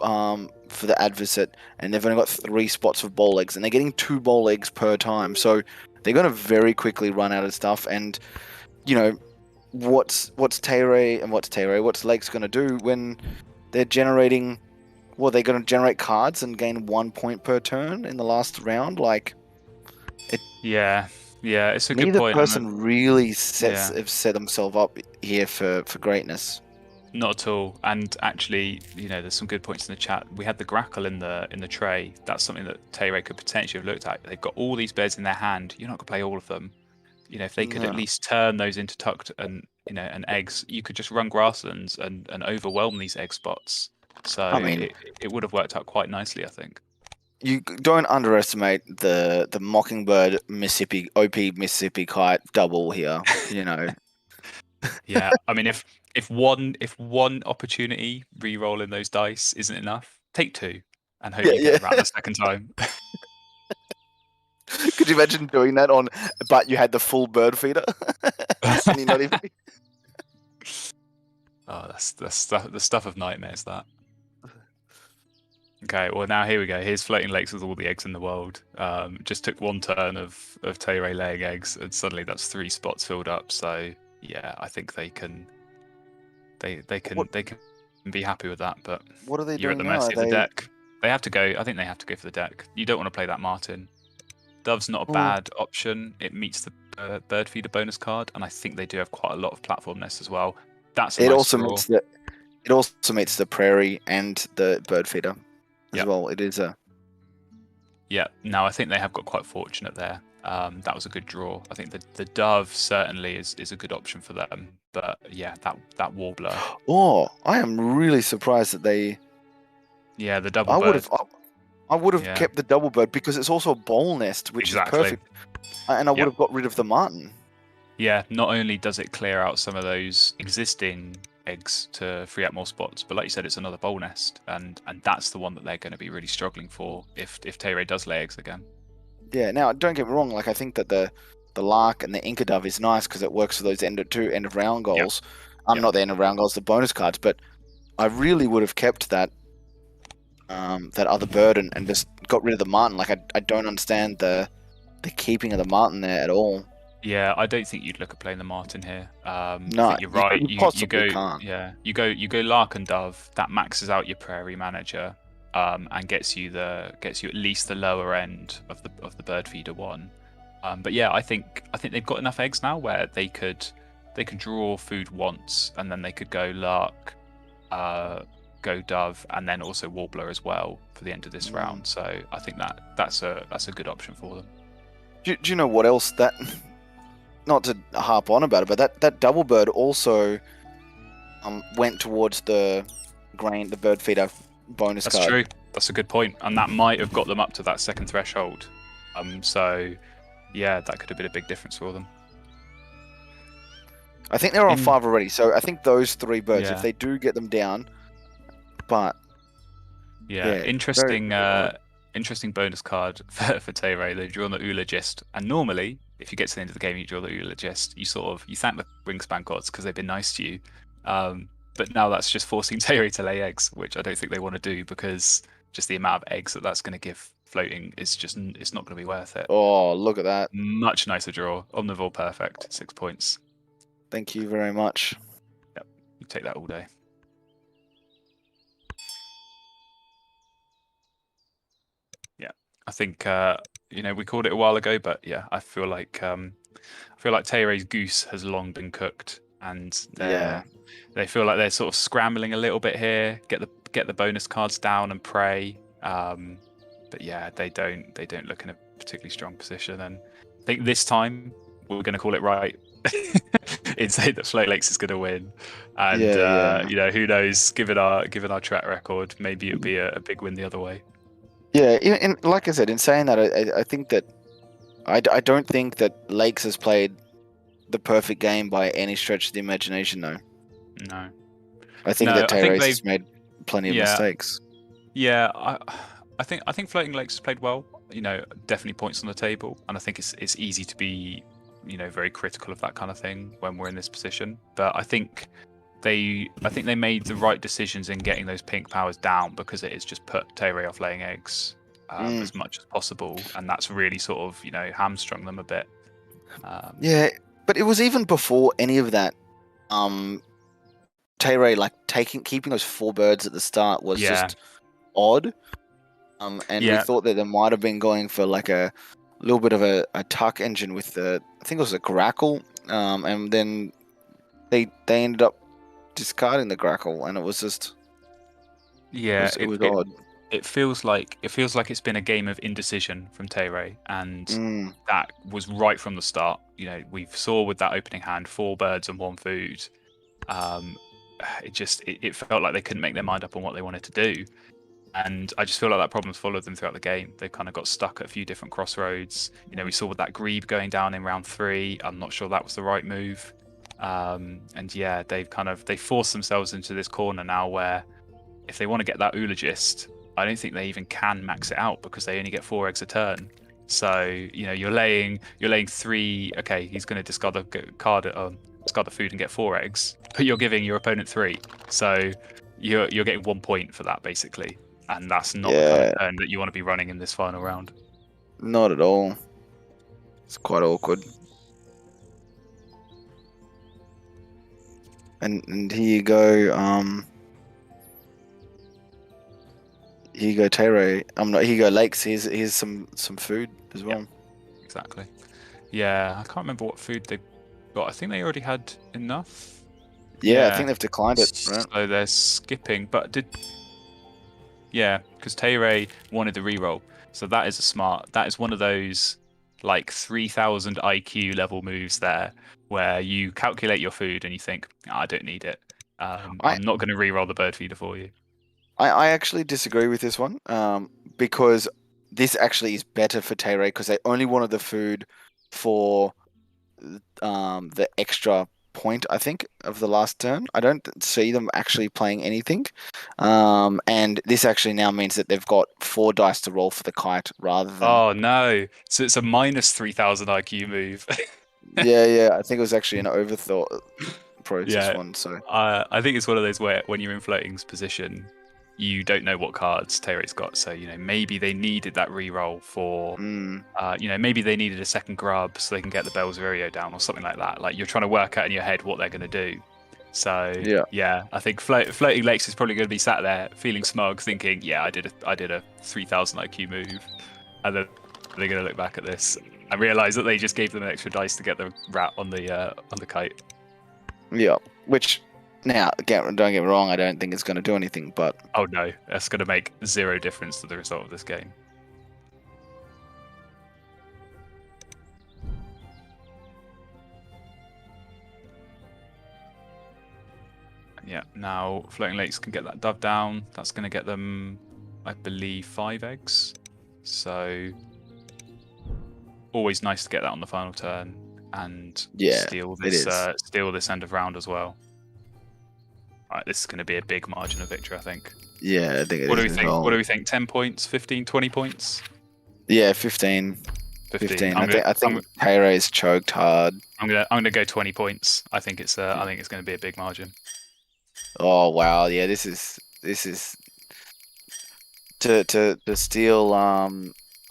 adversate, and they've only got 3 spots for bowl eggs, and they're getting 2 bowl eggs per time. So they're going to very quickly run out of stuff. And what's Lakes going to do when they're generating? Well, they're going to generate cards and gain 1 point per turn in the last round.
Yeah, it's a good
neither
point.
person really have set themselves up here for greatness.
Not at all. And actually, there's some good points in the chat. We had the Grackle in the tray. That's something that Tay could potentially have looked at. They've got all these birds in their hand. You're not going to play all of them. If they could at least turn those into tucked and eggs, you could just run grasslands and overwhelm these egg spots. So it would have worked out quite nicely, I think.
You don't underestimate the Mockingbird Mississippi OP Mississippi Kite double here.
Yeah, I mean, if one opportunity re-rolling those dice isn't enough, take 2 and hope you get around the second time.
Could you imagine doing that but you had the full bird feeder? And you're not even...
Oh, that's the stuff of nightmares, that. Okay, well, now here we go. Here's Floating Lakes with all the eggs in the world. Just took 1 turn of Tay laying eggs, and suddenly that's 3 spots filled up. So yeah, I think they can be happy with that. But
what are they
you're
doing
at the mercy
now?
of the deck. They have to go. I think they have to go for the deck. You don't want to play that Martin. Dove's not a bad option. It meets the bird feeder bonus card, and I think they do have quite a lot of platform nest as well. It also
meets the prairie and the bird feeder as well. It is a...
Yeah, no, I think they have got quite fortunate there. That was a good draw. I think the dove certainly is a good option for them. But yeah, that warbler.
Oh, I am really surprised that they
Yeah, the double
I would
bird.
have. I would have
Yeah.
kept the double bird because it's also a bowl nest, which
Exactly.
is perfect. And I would
Yep.
have got rid of the martin.
Yeah, not only does it clear out some of those existing eggs to free up more spots, but like you said, it's another bowl nest, and that's the one that they're going to be really struggling for if Tayray does lay eggs again.
Yeah. Now, don't get me wrong. Like, I think that the lark and the Inca dove is nice because it works for those end of round goals.
Yep.
Not the end of round goals, the bonus cards. But I really would have kept that that other bird and just got rid of the martin. Like, I don't understand the keeping of the martin there at all.
Yeah, I don't think you'd look at playing the martin here. I
No,
think you're right.
you possibly can't.
Yeah, you go lark and dove. That maxes out your prairie manager, and gets you at least the lower end of the bird feeder one. But yeah, I think they've got enough eggs now where they could draw food once, and then they could go lark, go dove, and then also warbler as well for the end of this round. So I think that's a good option for them.
Do you know what else that? Not to harp on about it, but that double bird also went towards the bird feeder bonus
That's
card.
true. That's a good point, and that might have got them up to that second threshold. So yeah, that could have been a big difference for them.
I think they're on 5 already, so I think those 3 birds,
Yeah.
if they do get them down, but
yeah, interesting. Interesting bonus card for Tayray. They've drawn the Ulogist, and normally, if you get to the end of the game, you draw the Ulogist. You thank the Wingspan gods because they've been nice to you. But now that's just forcing Tayray to lay eggs, which I don't think they want to do because just the amount of eggs that's going to give floating is it's not going to be worth it.
Oh, look at that!
Much nicer draw. Omnivore perfect. 6 points.
Thank you very much.
Yep, you take that all day. I think we called it a while ago, but yeah, I feel like Tayray's goose has long been cooked, and they feel like they're sort of scrambling a little bit here, get the bonus cards down and pray. But yeah, they don't look in a particularly strong position, and I think this time we're going to call it right. In saying that Float Lakes is going to win, and who knows? Given our track record, maybe it'll be a big win the other way.
Yeah, and like I said, in saying that, I think that I don't think that Lakes has played the perfect game by any stretch of the imagination, though.
No.
I think that Tayray has made plenty of mistakes.
Yeah, I think Floating Lakes has played well. Definitely points on the table, and I think it's easy to be, very critical of that kind of thing when we're in this position. But I think they made the right decisions in getting those pink powers down because it has just put Tayray off laying eggs as much as possible, and that's really sort of hamstrung them a bit.
Yeah, but it was even before any of that. Tayray keeping those 4 birds at the start was just odd. We thought that they might have been going for like a little bit of a tuck engine with I think it was a grackle, and then they ended up discarding the grackle, and it was just it was odd.
It feels like it's been a game of indecision from Tayray, and that was right from the start. We saw with that opening hand 4 birds and 1 food. It felt like they couldn't make their mind up on what they wanted to do, and I just feel like that problem's followed them throughout the game. They kind of got stuck at a few different crossroads. We saw with that Grebe going down in round 3. I'm not sure that was the right move. And yeah, they forced themselves into this corner now where if they want to get that Ulogist, I don't think they even can max it out because they only get 4 eggs a turn. So you're laying 3. Okay, he's going to discard the card, discard the food and get 4 eggs, but you're giving your opponent 3. So you're getting 1 point for that basically, and that's not the kind of turn that you want to be running in this final round.
Not at all. It's quite awkward. And here you go. Here you go, Tayray. Here you go, Lakes. Here's some food as well.
Yep. Exactly. Yeah, I can't remember what food they got. I think they already had enough.
Yeah, I think they've declined it. Right?
So they're skipping, but because Tayray wanted the reroll. So that is one of those like 3000 IQ level moves there, where you calculate your food and you think, I don't need it. I'm not going to reroll the bird feeder for you.
I actually disagree with this one. Because this actually is better for Tay-Ray because they only wanted the food for the extra point, I think, of the last turn. I don't see them actually playing anything. And this actually now means that they've got 4 dice to roll for the kite rather than.
Oh no! So it's a minus 3,000 IQ move.
Yeah. I think it was actually an overthought process
Yeah.
one. So
I think it's one of those where when you're in floating's position, you don't know what cards Terry's got. So maybe they needed that reroll for, maybe they needed a second grub so they can get the Bell's Vireo down or something like that. Like you're trying to work out in your head what they're going to do. So yeah, I think floating lakes is probably going to be sat there feeling smug, thinking, yeah, I did a 3,000 IQ move, and then they're going to look back at this and realize that they just gave them an extra dice to get the rat on the kite.
Yeah, which now don't get me wrong, I don't think it's going to do anything, but
oh no, that's going to make 0 difference to the result of this game. Yeah, now Floating Lakes can get that dove down. That's going to get them, I believe, 5 eggs. So always nice to get that on the final turn and steal this end of round as well. All right, this is going to be a big margin of victory, I think.
Yeah, I think it is.
What do we think? What do we think? 10 points, 15, 20 points?
Yeah, 15. 15. I think Tay-Ray's choked hard.
I'm gonna go 20 points. I think it's going to be a big margin.
Oh wow, yeah, this is to steal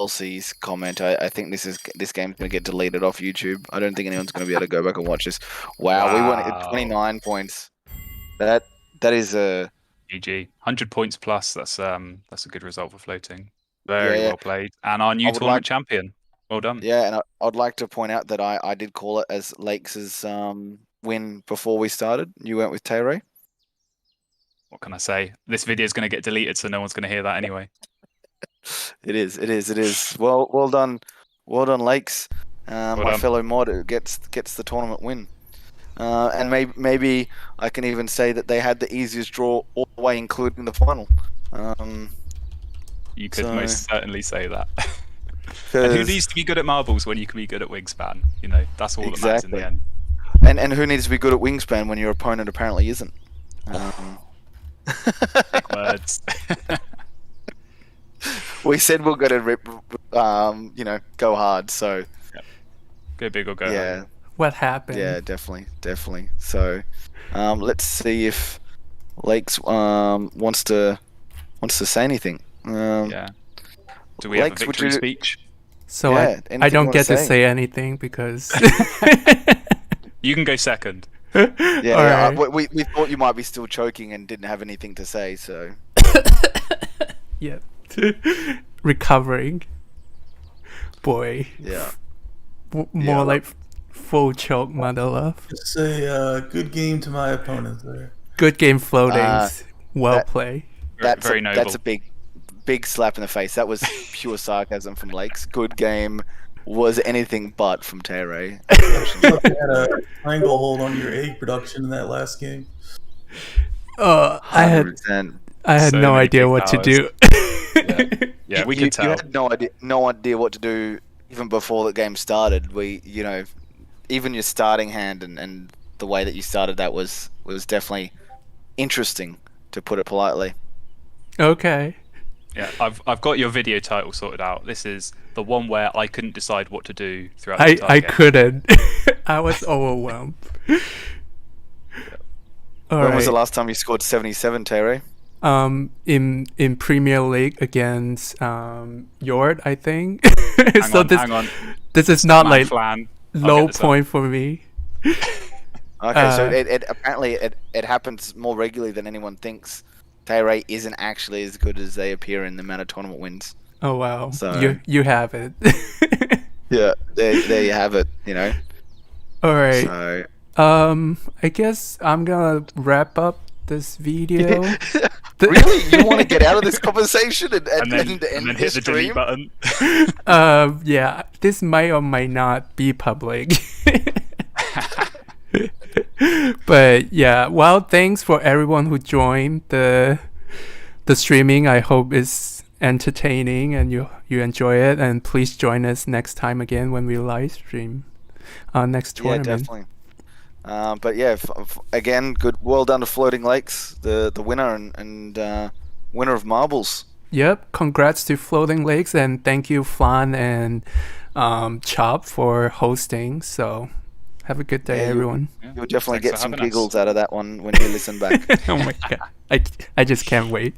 Elsie's comment. I think this game's gonna get deleted off YouTube. I don't think anyone's gonna be able to go back and watch this. Wow. We won at 29 points. That is a
GG. 100 points plus. That's a good result for floating. Very well played. And our new tournament champion. Well done.
Yeah, and I'd like to point out that I did call it as Lakes' win before we started. You went with Tay-Ray.
What can I say? This video is going to get deleted, so no one's going to hear that anyway.
It is. Well done, Lakes. My fellow mod who gets the tournament win. And maybe I can even say that they had the easiest draw all the way, including the final.
You could most certainly say that. And who needs to be good at marbles when you can be good at Wingspan? That's all that matters in the end.
And who needs to be good at Wingspan when your opponent apparently isn't?
Big words.
We said we're going to go hard. So
go big or go home.
What happened?
Yeah, definitely. So let's see if Lakes wants to say anything.
Do we have a victory speech?
So I don't get to say anything because
you can go second.
Yeah. We thought you might be still choking and didn't have anything to say, so.
Yeah. Recovering. Boy.
Yeah.
More like full choke, mother love.
Just say good game to my opponent there.
Good game floatings. Well played.
That's
very noble.
That's a big slap in the face. That was pure sarcasm from Lakes. Good game was anything but from Tay-Ray.
You had a triangle hold on your egg production in that last game.
I had no idea what to do.
Yeah, we can tell.
You had no idea what to do even before the game started. Even your starting hand and the way that you started that was definitely interesting, to put it politely.
Okay.
Yeah, I've got your video title sorted out. This is the one where I couldn't decide what to do throughout the entire game.
I couldn't. I was overwhelmed.
When was the last time you scored 77, Tay-Ray?
In Premier League against Yord, I think.
Hang on.
This is not like
Flan.
low point for me.
Okay, so it apparently it happens more regularly than anyone thinks. Tay-Ray isn't actually as good as they appear in the amount of tournament wins.
Oh wow!
So
you have it.
Yeah, there you have it.
All right.
So
I guess I'm gonna wrap up this video.
Really, you want to get out of this conversation and
then
end
hit
this
the delete
stream?
button.
Yeah, this might or might not be public. But yeah, well, thanks for everyone who joined the the streaming, I hope, is entertaining and you enjoy it. And please join us next time again when we live stream next tournament.
Yeah, definitely. But yeah, again, good. Well done to Floating Lakes, the winner and winner of marbles.
Yep. Congrats to Floating Lakes, and thank you, Flan and Chop, for hosting. So have a good day,
Yeah,
everyone.
You'll definitely
Thanks
get
for
some
having us.
giggles out of that one when you listen back.
Oh my god. I just can't wait.